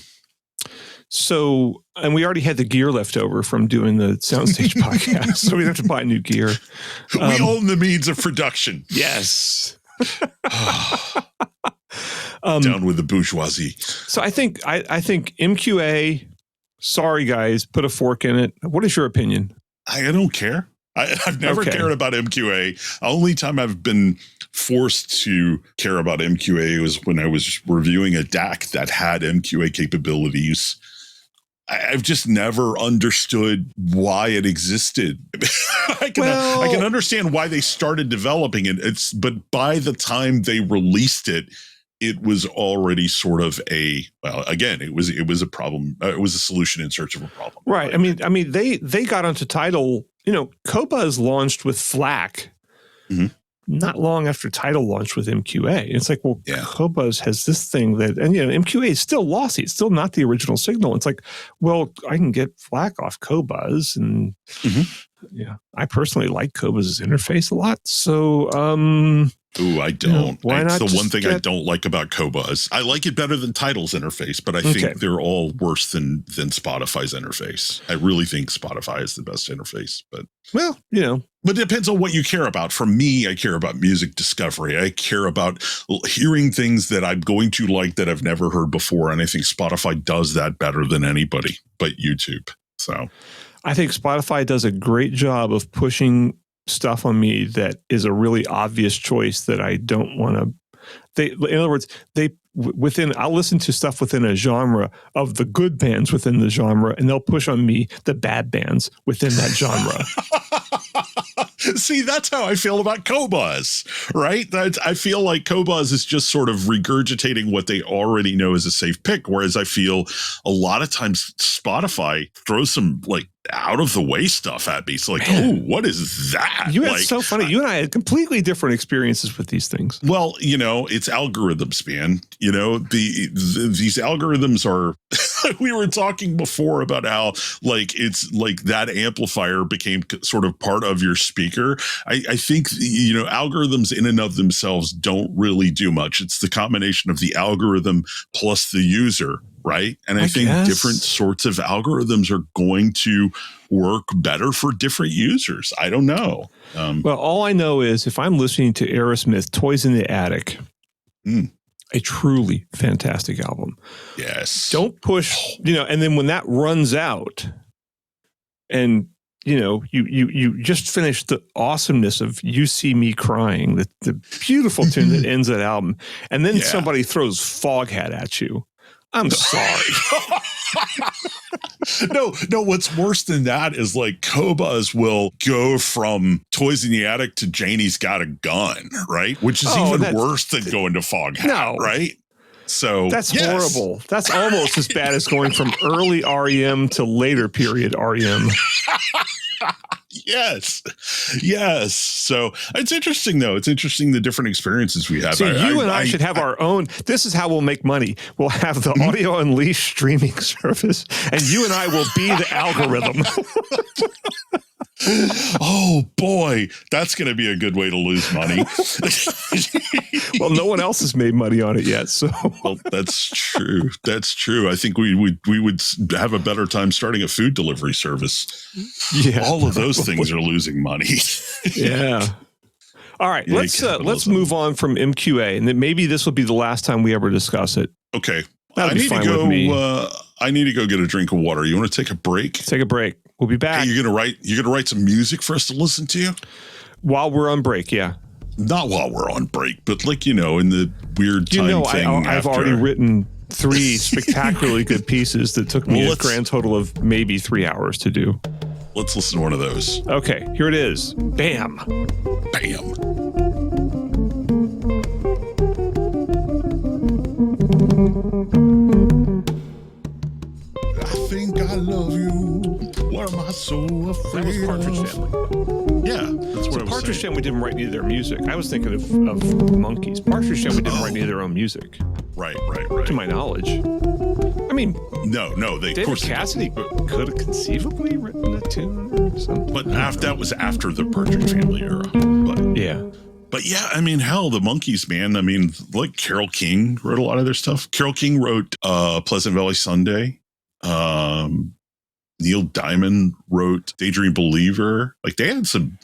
So, and we already had the gear left over from doing the Soundstage podcast, so we have to buy new gear. We own the means of production. Yes. Down with the bourgeoisie. So I think MQA, sorry guys, put a fork in it. What is your opinion? I don't care. I've never cared about MQA. The only time I've been forced to care about MQA was when I was reviewing a DAC that had MQA capabilities. I've just never understood why it existed. I can understand why they started developing it. But by the time they released it, it was already sort of it was a problem. It was a solution in search of a problem. Right. I mean, they got onto Tidal. Qobuz launched with FLAC not long after Tidal launched with MQA. It's like, well, Qobuz has this thing that, and MQA is still lossy. It's still not the original signal. It's like, well, I can get FLAC off Qobuz, and I personally like Qobuz's interface a lot. So, ooh, I don't. It's the one thing I don't like about Qobuz. I like it better than Tidal's interface, but I think they're all worse than Spotify's interface. I really think Spotify is the best interface, but But it depends on what you care about. For me, I care about music discovery. I care about hearing things that I'm going to like that I've never heard before, and I think Spotify does that better than anybody but YouTube. So, I think Spotify does a great job of pushing stuff on me that is a really obvious choice that I don't want to. In other words, I'll listen to stuff within a genre of the good bands within the genre, and they'll push on me the bad bands within that genre. See, that's how I feel about Qobuz, right? I feel like Qobuz is just sort of regurgitating what they already know is a safe pick, whereas I feel a lot of times Spotify throws some like out of the way stuff at me. It's like, oh, what is that? It's so funny. You and I had completely different experiences with these things. Well, it's algorithms, man. These algorithms are, we were talking before about how like it's like that amplifier became sort of part of your speaker. I think, algorithms in and of themselves don't really do much. It's the combination of the algorithm plus the user. Right. And I think different sorts of algorithms are going to work better for different users. I don't know. Well, all I know is if I'm listening to Aerosmith, Toys in the Attic, a truly fantastic album. Yes. Don't push, and then when that runs out and, you just finished the awesomeness of You See Me Crying, the beautiful tune that ends that album. And then somebody throws Foghat at you. I'm sorry. No, what's worse than that is like Qobuz will go from Toys in the Attic to Janie's Got a Gun, right? Which is even worse than going to Foghat, right? So that's horrible. That's almost as bad as going from early REM to later period REM. Yes. So it's interesting, though. It's interesting the different experiences we have. So you and I should have our own. This is how we'll make money. We'll have the Audio Unleashed streaming service, and you and I will be the algorithm. Oh, boy. That's going to be a good way to lose money. Well, no one else has made money on it yet. So, well, that's true. I think we would have a better time starting a food delivery service. Yeah, all of those things are losing money. Yeah. All right, let's move on from MQA, and then maybe this will be the last time we ever discuss it. Okay. That'd be fine with me. I need to go get a drink of water. You want to take a break? Take a break. We'll be back. Hey, you're gonna write some music for us to listen to while we're on break. Yeah. Not while we're on break, but like, in the weird time thing. I've already written 3 spectacularly good pieces that took me a grand total of maybe 3 hours to do. Let's listen to one of those. Okay, here it is. Bam. Bam. I think I love you. Why am I so afraid? That was Partridge Family. Yeah, that's what I was Partridge saying. Family didn't write any of their music. I was thinking of Monkees. Partridge Family didn't write any of their own music. Right. To my knowledge. I mean, no, they David Cassidy could have conceivably written a tune or something. But that was after the Partridge Family era. But yeah. But yeah, I mean, hell, the Monkees, man. I mean, like Carole King wrote a lot of their stuff. Carole King wrote Pleasant Valley Sunday. Neil Diamond wrote Daydream Believer. Like they had some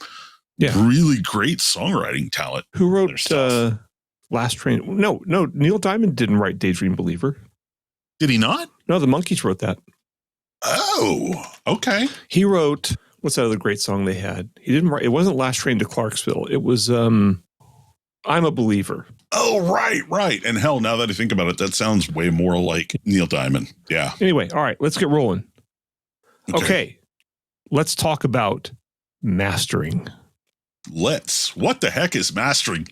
really great songwriting talent. Who wrote Last Train? No, Neil Diamond didn't write Daydream Believer. Did he not? No, the Monkees wrote that. Oh, okay. He wrote, what's that other great song they had? He didn't write, it wasn't Last Train to Clarksville. It was I'm a Believer. Oh, right. And hell, now that I think about it, that sounds way more like Neil Diamond. Yeah. Anyway, all right, let's get rolling. Okay. Let's talk about mastering. What the heck is mastering?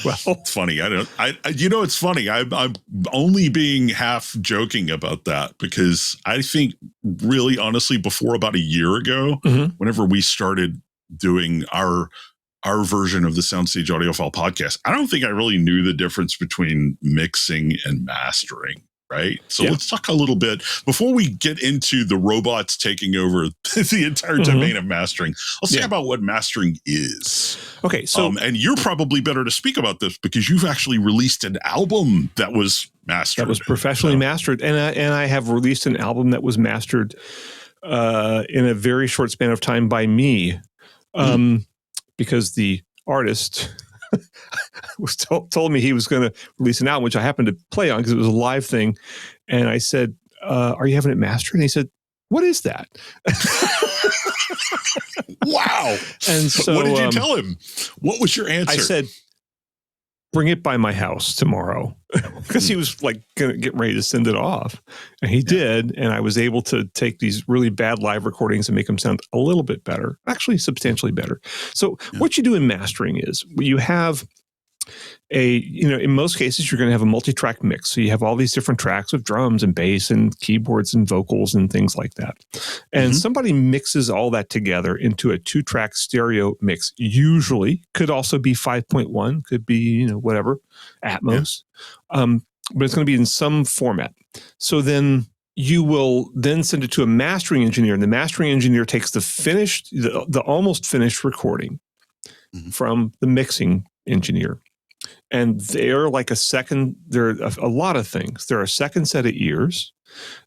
Well, it's funny. It's funny. I'm only being half joking about that because I think really honestly, before about a year ago, whenever we started doing our version of the Soundstage Audiophile podcast, I don't think I really knew the difference between mixing and mastering. Right. So let's talk a little bit before we get into the robots taking over the entire domain of mastering. Let's talk about what mastering is. Okay. So, and you're probably better to speak about this because you've actually released an album that was mastered. That was professionally mastered. And I have released an album that was mastered in a very short span of time by me because the artist was told me he was going to release an album, which I happened to play on because it was a live thing. And I said, are you having it mastered? And he said, what is that? Wow. And so what did you tell him? What was your answer? I said, bring it by my house tomorrow, because he was like going to get ready to send it off. And he did. And I was able to take these really bad live recordings and make them sound a little bit better, actually substantially better. So what you do in mastering is you have in most cases, you're going to have a multi-track mix. So you have all these different tracks of drums and bass and keyboards and vocals and things like that. And somebody mixes all that together into a 2-track stereo mix. Usually could also be 5.1, could be, whatever, Atmos. But it's going to be in some format. So then you will then send it to a mastering engineer, and the mastering engineer takes the almost finished recording from the mixing engineer. And they're like they're a lot of things. They're a second set of ears.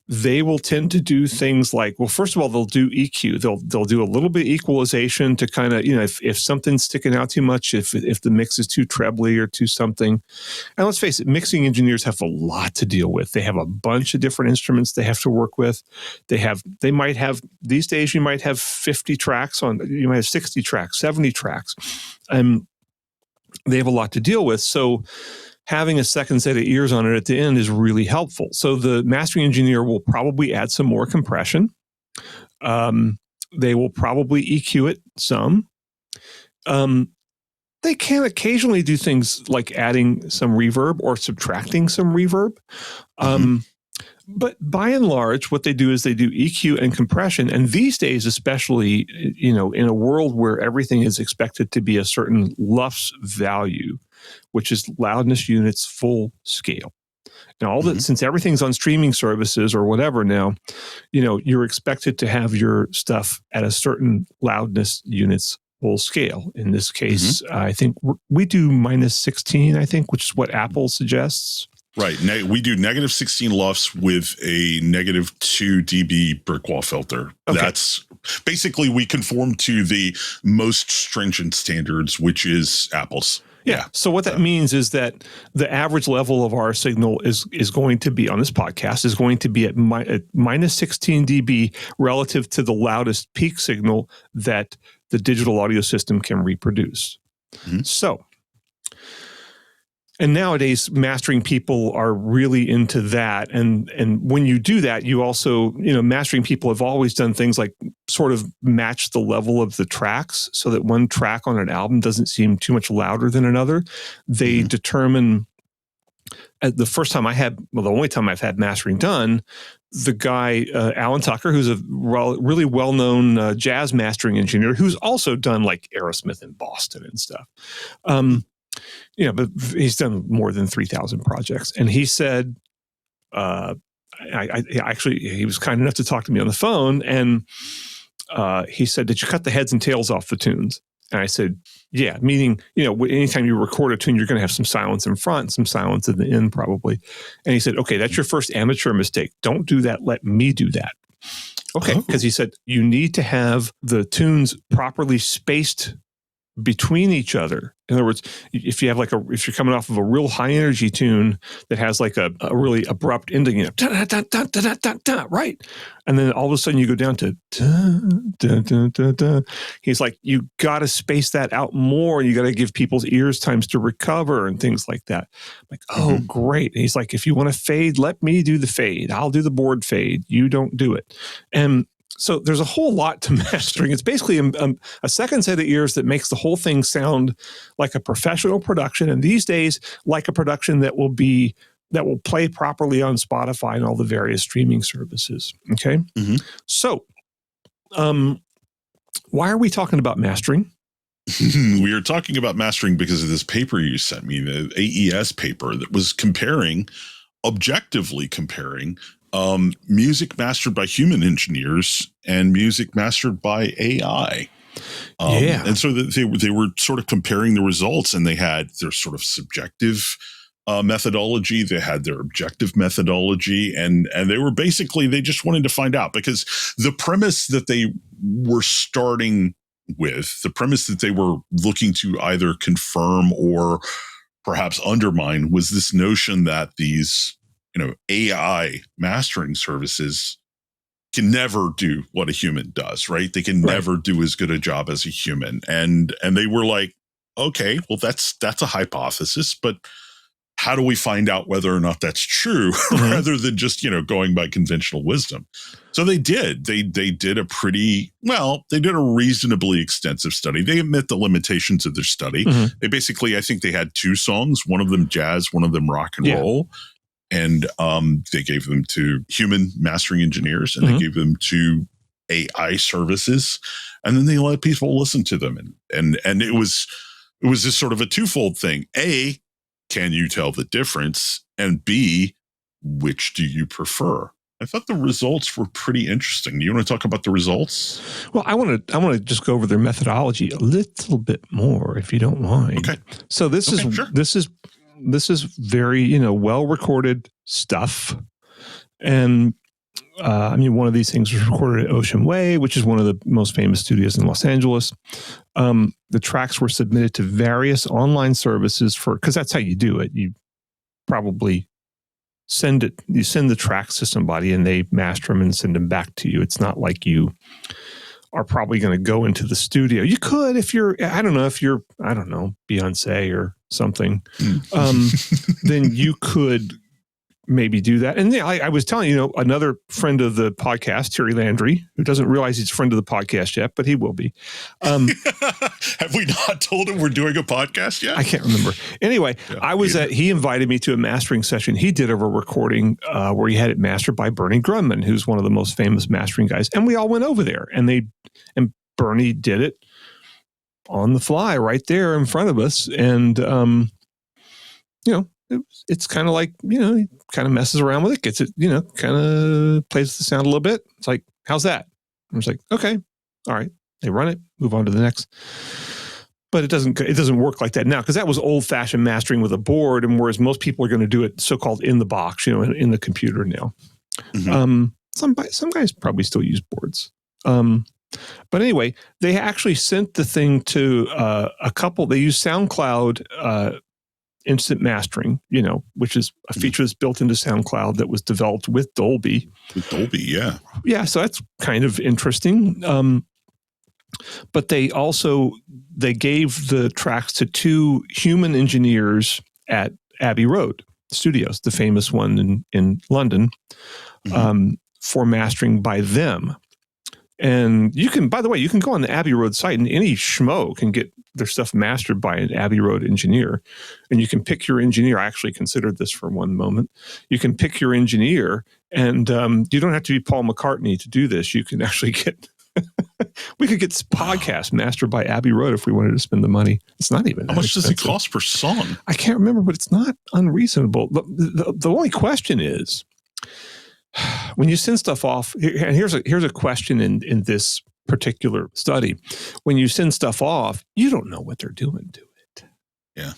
They will tend to do things like, well, first of all, they'll do EQ. They'll do a little bit of equalization to kind of, if something's sticking out too much, if the mix is too trebly or too something. And let's face it, mixing engineers have a lot to deal with. They have a bunch of different instruments they have to work with. They might have, these days, you might have 50 tracks you might have 60 tracks, 70 tracks. They have a lot to deal with. So having a second set of ears on it at the end is really helpful. So the mastering engineer will probably add some more compression. They will probably EQ it some. They can occasionally do things like adding some reverb or subtracting some reverb. But by and large, what they do is they do EQ and compression. And these days, especially, in a world where everything is expected to be a certain LUFS value, which is loudness units full scale. And all that, since everything's on streaming services or whatever now, you're expected to have your stuff at a certain loudness units full scale. In this case, I think we do -16, I think, which is what Apple suggests. Right. We do -16 LUFS with a -2 dB brick wall filter. Okay. That's basically, we conform to the most stringent standards, which is Apple's. Yeah. So what that means is that the average level of our signal is going to be, on this podcast, is going to be at -16 dB relative to the loudest peak signal that the digital audio system can reproduce. So, and nowadays, mastering people are really into that. And when you do that, you also, mastering people have always done things like sort of match the level of the tracks so that one track on an album doesn't seem too much louder than another. They determine, the only time I've had mastering done, the guy, Alan Tucker, who's a really well-known jazz mastering engineer, who's also done like Aerosmith in Boston and stuff. But he's done more than 3,000 projects. And he said, he was kind enough to talk to me on the phone. And he said, "Did you cut the heads and tails off the tunes?" And I said, "Yeah," meaning, anytime you record a tune, you're going to have some silence in front, some silence at the end probably. And he said, "Okay, that's your first amateur mistake. Don't do that. Let me do that." Okay. Because he said, you need to have the tunes properly spaced between each other. In other words, if you're coming off of a real high energy tune that has like a really abrupt ending, right? And then all of a sudden you go down to he's like, you got to space that out more. You got to give people's ears times to recover and things like that. I'm like, oh, great. And he's like, if you want to fade, let me do the fade. I'll do the board fade. You don't do it. And so there's a whole lot to mastering. It's basically a second set of ears that makes the whole thing sound like a professional production. And these days, like a production that will play properly on Spotify and all the various streaming services. Okay. So, why are we talking about mastering? We are talking about mastering because of this paper you sent me, the AES paper that was objectively comparing music mastered by human engineers and music mastered by AI. And so they were sort of comparing the results, and they had their sort of subjective methodology. They had their objective methodology, and they just wanted to find out, because the premise that they were starting with, the premise that they were looking to either confirm or perhaps undermine, was this notion that these AI mastering services can never do what a human does, right? They can never do as good a job as a human. And they were like, okay, well, that's a hypothesis, but how do we find out whether or not that's true rather than just, going by conventional wisdom? So they did. They did a reasonably extensive study. They admit the limitations of their study. They basically, I think they had 2 songs, one of them jazz, one of them rock and roll. And they gave them to human mastering engineers, and they gave them to AI services, and then they let people listen to them. And it was this sort of a twofold thing. A, can you tell the difference? And B, which do you prefer? I thought the results were pretty interesting. Do you want to talk about the results? Well, I want to just go over their methodology a little bit more, if you don't mind. Okay. So this is very, well recorded stuff. And one of these things was recorded at Ocean Way, which is one of the most famous studios in Los Angeles. The tracks were submitted to various online services because that's how you do it. You probably send the tracks to somebody and they master them and send them back to you. It's not like you are probably going to go into the studio. You could if you're Beyonce or something. Then you could maybe do that. And I was telling another friend of the podcast, Terry Landry, who doesn't realize he's a friend of the podcast yet, but he will be. Have we not told him we're doing a podcast yet? I can't remember. Anyway, he invited me to a mastering session he did of a recording where he had it mastered by Bernie Grunman, who's one of the most famous mastering guys. And we all went over there, and Bernie did it on the fly right there in front of us. And, it's kind of like, he kind of messes around with it, gets it, kind of plays the sound a little bit. It's like, how's that? I was like, okay, all right. They run it, move on to the next. But it doesn't work like that now, because that was old fashioned mastering with a board. And whereas most people are going to do it so-called in the box, in the computer now. Some guys probably still use boards. But anyway, they actually sent the thing to a couple. They use SoundCloud instant mastering, which is a feature that's built into SoundCloud that was developed with Dolby. With Dolby, yeah. Yeah, so that's kind of interesting. But they gave the tracks to 2 human engineers at Abbey Road Studios, the famous one in London, for mastering by them. And by the way, you can go on the Abbey Road site and any schmo can get their stuff mastered by an Abbey Road engineer. And you can pick your engineer. I actually considered this for one moment. You can pick your engineer, and you don't have to be Paul McCartney to do this. You can actually get, we could get this podcast mastered by Abbey Road if we wanted to spend the money. It's not even How much does it cost per song? I can't remember, but it's not unreasonable. The only question is, when you send stuff off, and here's a question in this particular study. When you send stuff off, you don't know what they're doing to it. Yeah.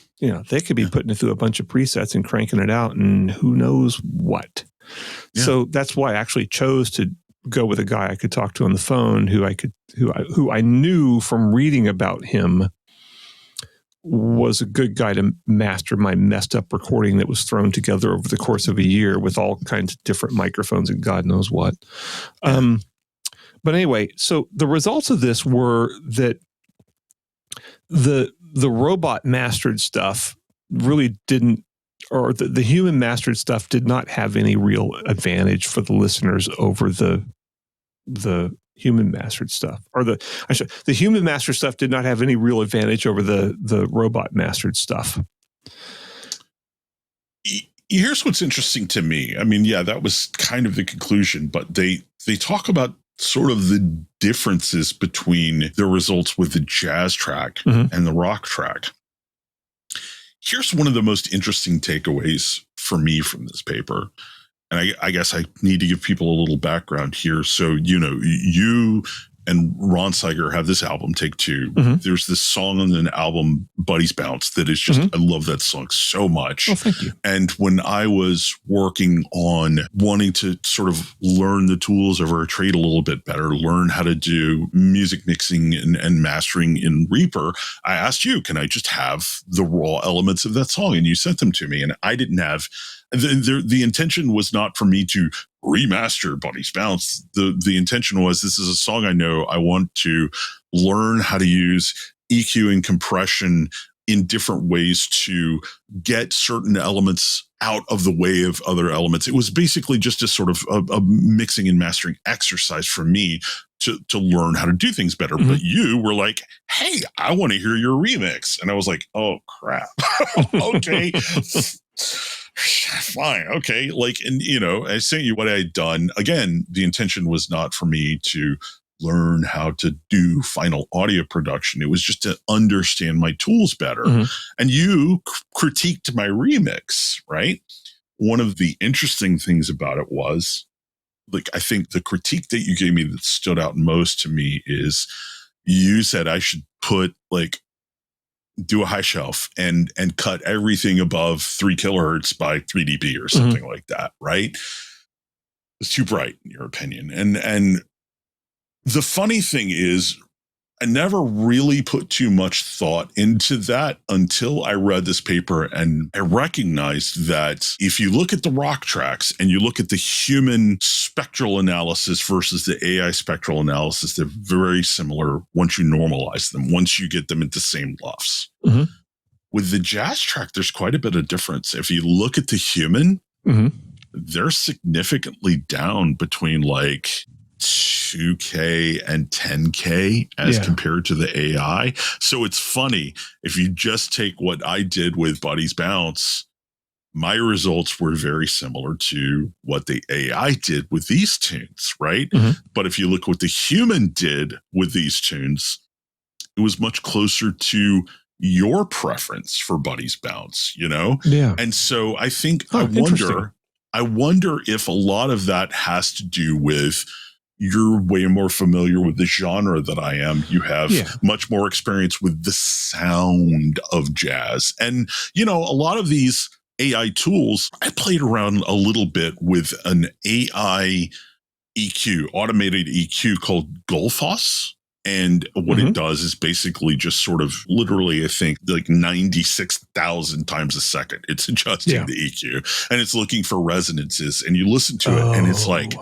They could be putting it through a bunch of presets and cranking it out and who knows what. Yeah. So that's why I actually chose to go with a guy I could talk to on the phone who I knew from reading about him was a good guy to master my messed up recording that was thrown together over the course of a year with all kinds of different microphones and God knows what. But anyway, so the results of this were that the robot mastered stuff really didn't, or the human mastered stuff did not have any real advantage for the listeners over the human mastered stuff, or the human mastered stuff did not have any real advantage over the robot mastered stuff. Here's what's interesting to me. I mean, yeah, that was kind of the conclusion, but they talk about sort of the differences between the results with the jazz track and the rock track. Here's one of the most interesting takeaways for me from this paper. And I guess I need to give people a little background here. So, you and Ron Seiger have this album, Take Two. There's this song on the album, Buddy's Bounce, that is just, I love that song so much. Oh, thank you. And when I was working on wanting to sort of learn the tools of our trade a little bit better, learn how to do music mixing and mastering in Reaper, I asked you, can I just have the raw elements of that song? And you sent them to me, and I didn't have... The intention was not for me to remaster Buddy's Bounce. The intention was, this is a song I know. I want to learn how to use EQ and compression in different ways to get certain elements out of the way of other elements. It was basically just a sort of a mixing and mastering exercise for me to learn how to do things better. But you were like, hey, I want to hear your remix. And I was like, oh, crap. Okay. Fine. Okay. Like, and, I sent you what I had done. Again, the intention was not for me to learn how to do final audio production. It was just to understand my tools better. And you critiqued my remix, right? One of the interesting things about it was, like, I think the critique that you gave me that stood out most to me is you said I should do a high shelf and cut everything above 3 kilohertz by 3 dB or something like that, right? It's too bright in your opinion. And the funny thing is, I never really put too much thought into that until I read this paper, and I recognized that if you look at the rock tracks and you look at the human spectral analysis versus the AI spectral analysis, they're very similar once you normalize them, once you get them into the same LUFS. With the jazz track, there's quite a bit of difference. If you look at the human, they're significantly down between like 2K and 10K as compared to the AI. So it's funny, if you just take what I did with Buddy's Bounce, my results were very similar to what the AI did with these tunes, right? But if you look what the human did with these tunes, it was much closer to your preference for Buddy's Bounce, And so I think I wonder if a lot of that has to do with you're way more familiar with the genre than I am. You have much more experience with the sound of jazz. And, a lot of these AI tools, I played around a little bit with an AI EQ, automated EQ called Gullfoss. And what it does is basically just sort of literally, I think, like 96,000 times a second. It's adjusting the EQ and it's looking for resonances. And you listen to it and it's like,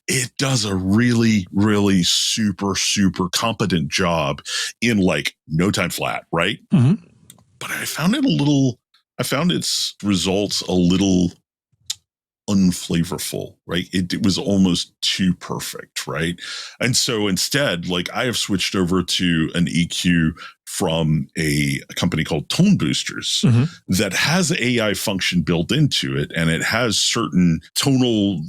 it does a really, really super, super competent job in like no time flat, right? But I found its results a little unflavorful, right? It was almost too perfect, right? And so instead, like, I have switched over to an EQ from a company called Tone Boosters that has AI function built into it, and it has certain tonal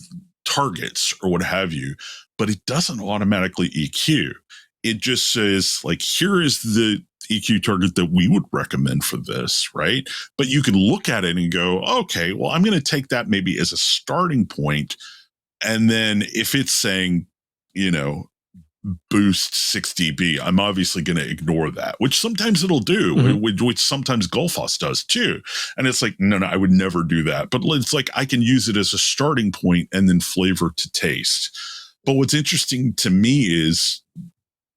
targets or what have you, but it doesn't automatically EQ. It just says, like, here is the EQ target that we would recommend for this, right? But you can look at it and go, okay, well, I'm going to take that maybe as a starting point. And then if it's saying, boost 6 dB, I'm obviously going to ignore that, which sometimes it'll do, which sometimes Gullfoss does too. And it's like, no, I would never do that. But it's like, I can use it as a starting point and then flavor to taste. But what's interesting to me is,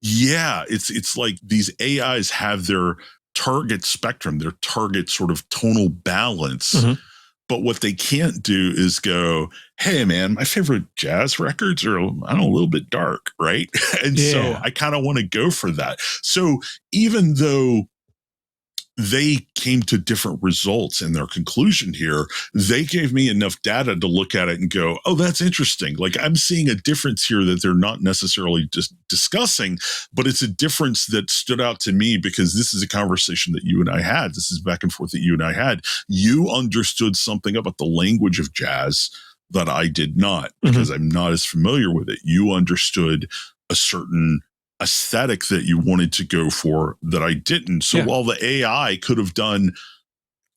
it's like these AIs have their target spectrum, their target sort of tonal balance. But what they can't do is go, hey, man, my favorite jazz records are, a little bit dark, right? And so I kind of want to go for that. So even though they came to different results in their conclusion here, they gave me enough data to look at it and go, oh, that's interesting. Like, I'm seeing a difference here that they're not necessarily just discussing, but it's a difference that stood out to me because this is a conversation that you and I had. This is back and forth that you and I had. You understood something about the language of jazz that I did not, because I'm not as familiar with it. You understood a certain aesthetic that you wanted to go for that I didn't. So while the AI could have done,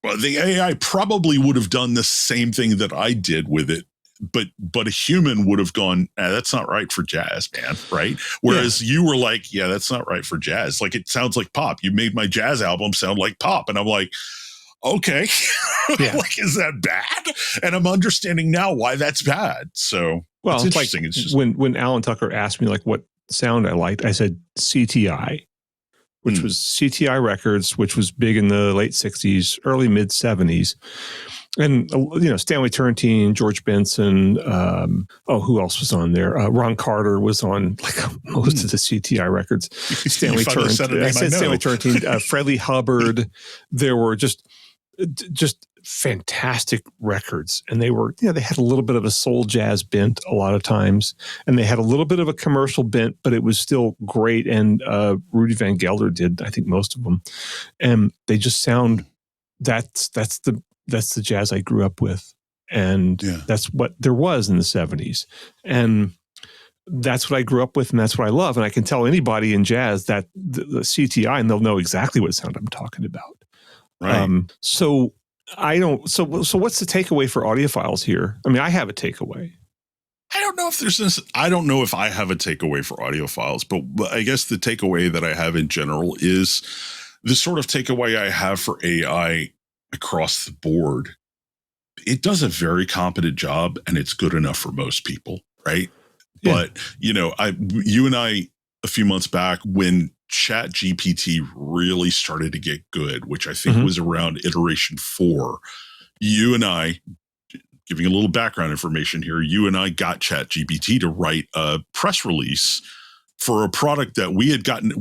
the AI probably would have done the same thing that I did with it, but a human would have gone, that's not right for jazz, man, right? Whereas you were like, that's not right for jazz. Like, it sounds like pop. You made my jazz album sound like pop. And I'm like, okay, like, is that bad? And I'm understanding now why that's bad. So, well, it's interesting. Like, it's just when Alan Tucker asked me like what sound I liked, I said CTI, which was CTI Records, which was big in the late 60s, early mid 70s. And, Stanley Turrentine, George Benson, who else was on there? Ron Carter was on like most of the CTI records. Stanley Turrentine. I said Stanley Turrentine, Freddie Hubbard. There were just fantastic records. And they were, they had a little bit of a soul jazz bent a lot of times. And they had a little bit of a commercial bent, but it was still great. And Rudy Van Gelder did, I think, most of them. And they just sound, that's the jazz I grew up with. And that's what there was in the 70s. And that's what I grew up with, and that's what I love. And I can tell anybody in jazz that the CTI, and they'll know exactly what sound I'm talking about. Right. So what's the takeaway for audiophiles here? I mean, I have a takeaway. I don't know if there's this. I don't know if I have a takeaway for audiophiles, but I guess the takeaway that I have in general is the sort of takeaway I have for AI across the board. It does a very competent job, and it's good enough for most people, right? Yeah. But you and I, a few months back, when ChatGPT really started to get good, which I think was around iteration 4, you and I, giving a little background information here, you and I got ChatGPT to write a press release for a product that we had gotten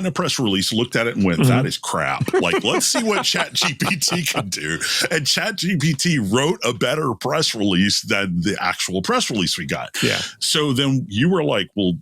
a press release, looked at it and went, that is crap. Like, let's see what ChatGPT can do. And ChatGPT wrote a better press release than the actual press release we got. Yeah. So then you were like, well,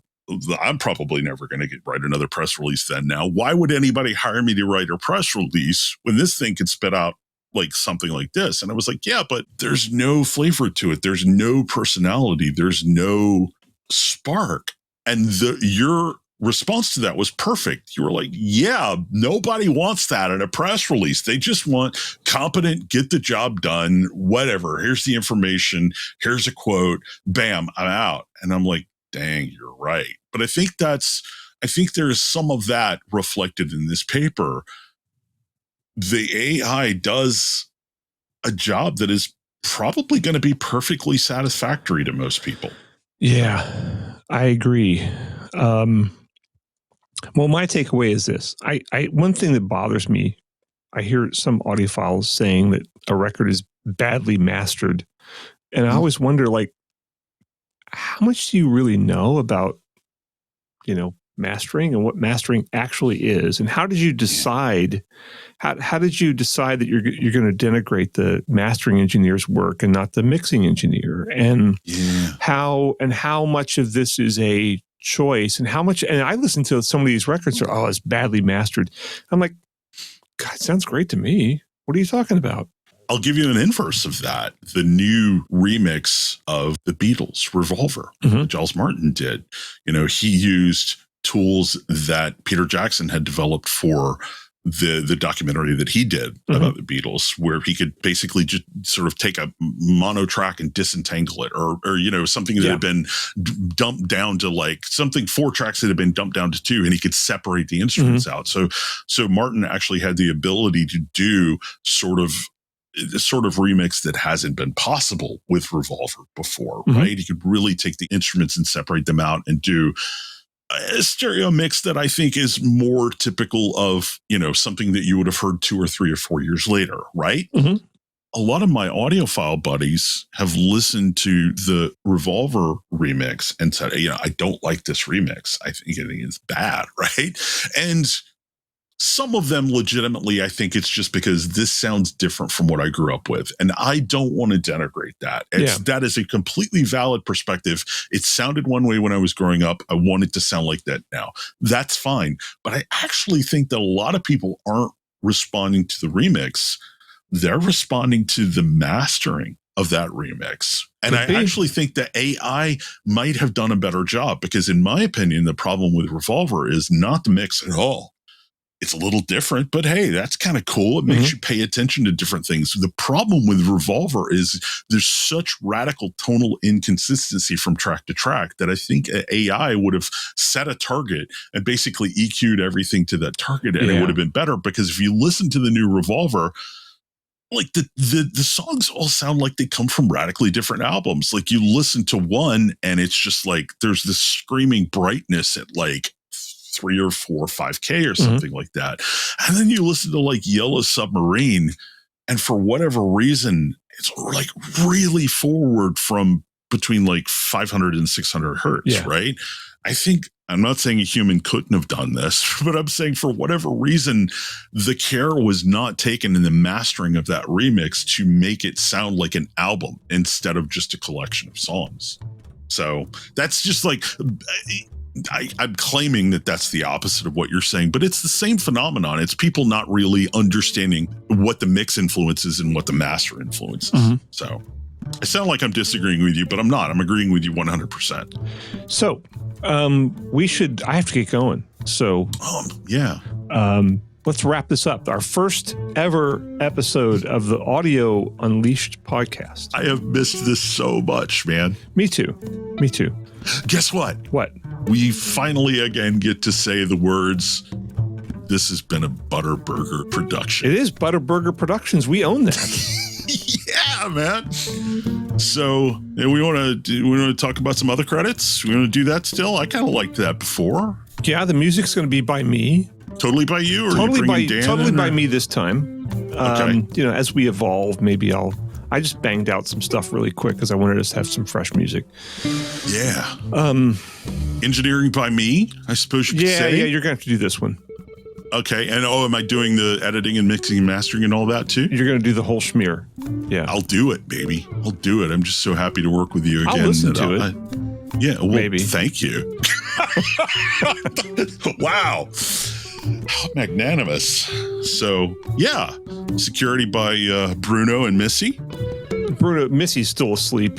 I'm probably never going to write another press release then now. Why would anybody hire me to write a press release when this thing could spit out like something like this? And I was like, yeah, but there's no flavor to it. There's no personality. There's no spark. And your response to that was perfect. You were like, yeah, nobody wants that in a press release. They just want competent, get the job done, whatever. Here's the information. Here's a quote. Bam, I'm out. And I'm like, dang, you're right. But I think there's some of that reflected in this paper. The AI does a job that is probably going to be perfectly satisfactory to most people. Yeah, I agree. Well, my takeaway is this. I one thing that bothers me, I hear some audiophiles saying that a record is badly mastered. And I always wonder, like, how much do you really know about, mastering and what mastering actually is? And how did you decide, how did you decide that you're going to denigrate the mastering engineer's work and not the mixing engineer? And how much of this is a choice, and how much, and I listen to some of these records are, it's badly mastered. I'm like, God, it sounds great to me. What are you talking about? I'll give you an inverse of that. The new remix of the Beatles' Revolver, that Giles Martin did. He used tools that Peter Jackson had developed for the documentary that he did about the Beatles, where he could basically just sort of take a mono track and disentangle it, or something that had been dumped down to like something 4 tracks that had been dumped down to 2, and he could separate the instruments out. So Martin actually had the ability to do sort of remix that hasn't been possible with Revolver before, right? He could really take the instruments and separate them out and do a stereo mix that I think is more typical of, something that you would have heard 2 or 3 or 4 years later, right? A lot of my audiophile buddies have listened to the Revolver remix and said, I don't like this remix. I think it is bad, right? And some of them legitimately, I think it's just because this sounds different from what I grew up with. And I don't want to denigrate that. That is a completely valid perspective. It sounded one way when I was growing up. I want it to sound like that now. That's fine. But I actually think that a lot of people aren't responding to the remix. They're responding to the mastering of that remix. And I actually think that AI might have done a better job, because in my opinion, the problem with Revolver is not the mix at all. It's a little different, but hey, that's kind of cool. It makes you pay attention to different things. The problem with Revolver is there's such radical tonal inconsistency from track to track that I think AI would have set a target and basically EQ'd everything to that target, and it would have been better. Because if you listen to the new Revolver, like the songs all sound like they come from radically different albums. Like you listen to one and it's just like there's this screaming brightness at like 3 or 4 or 5K or something like that. And then you listen to like Yellow Submarine, and for whatever reason, it's like really forward from between like 500 and 600 hertz, right? I think, I'm not saying a human couldn't have done this, but I'm saying for whatever reason, the care was not taken in the mastering of that remix to make it sound like an album instead of just a collection of songs. So that's just like, I'm claiming that that's the opposite of what you're saying, but it's the same phenomenon. It's people not really understanding what the mix influences and what the master influences. So I sound like I'm disagreeing with you, but I'm not. I'm agreeing with you 100%. So I have to get going. So let's wrap this up. Our first ever episode of the Audio Unleashed podcast. I have missed this so much, man. Me too. Guess what? What? We finally again get to say the words, this has been a Butterburger production. It is Butterburger Productions. We own that. Yeah, man. So we want to talk about some other credits. We want to do that still. I kind of liked that before. Yeah, the music's going to be by me. Totally by you, or totally Dan by me this time. Okay. As we evolve, maybe I just banged out some stuff really quick because I wanted us to have some fresh music. Yeah. Engineering by me, I suppose you could say. Yeah, you're going to have to do this one. Okay. And am I doing the editing and mixing and mastering and all that too? You're going to do the whole schmear. Yeah. I'll do it, baby. I'll do it. I'm just so happy to work with you again. I'll listen to it. Yeah. Well, maybe. Thank you. Wow. How magnanimous. So, yeah. Security by Bruno and Missy. Missy's still asleep.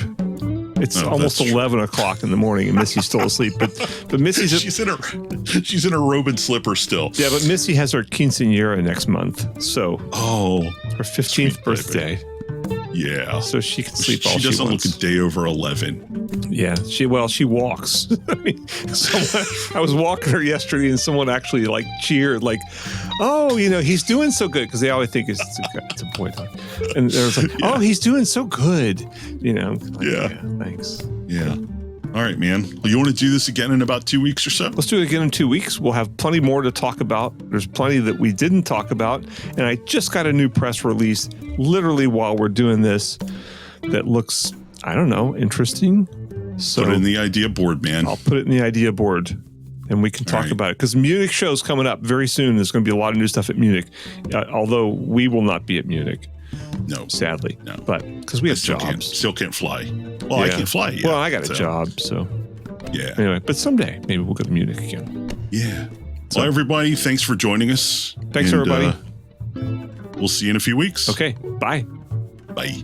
It's almost 11 o'clock in the morning and Missy's still asleep. But Missy's... she's in her robe and slipper still. Yeah, but Missy has her quinceañera next month. So... her 15th birthday. Baby. Yeah. So she can sleep all she doesn't wants. Look a day over 11. Yeah. She walks. I mean, I was walking her yesterday and someone actually like cheered like, oh, he's doing so good. Because they always think it's a boy dog. And there was like, oh, he's doing so good. Like, thanks. Yeah. All right, man. Well, you want to do this again in about 2 weeks or so? Let's do it again in 2 weeks. We'll have plenty more to talk about. There's plenty that we didn't talk about. And I just got a new press release literally while we're doing this that looks, I don't know, interesting. So put it in the idea board, man. I'll put it in the idea board and we can talk about it. Because Munich show's coming up very soon. There's going to be a lot of new stuff at Munich, although we will not be at Munich. No. Sadly. No. But because we have jobs. Still can't fly. Well, I can't fly yet. Well, I got a job, so. Yeah. Anyway, but someday maybe we'll go to Munich again. Yeah. Well, everybody, thanks for joining us. Thanks, everybody. We'll see you in a few weeks. Okay. Bye. Bye.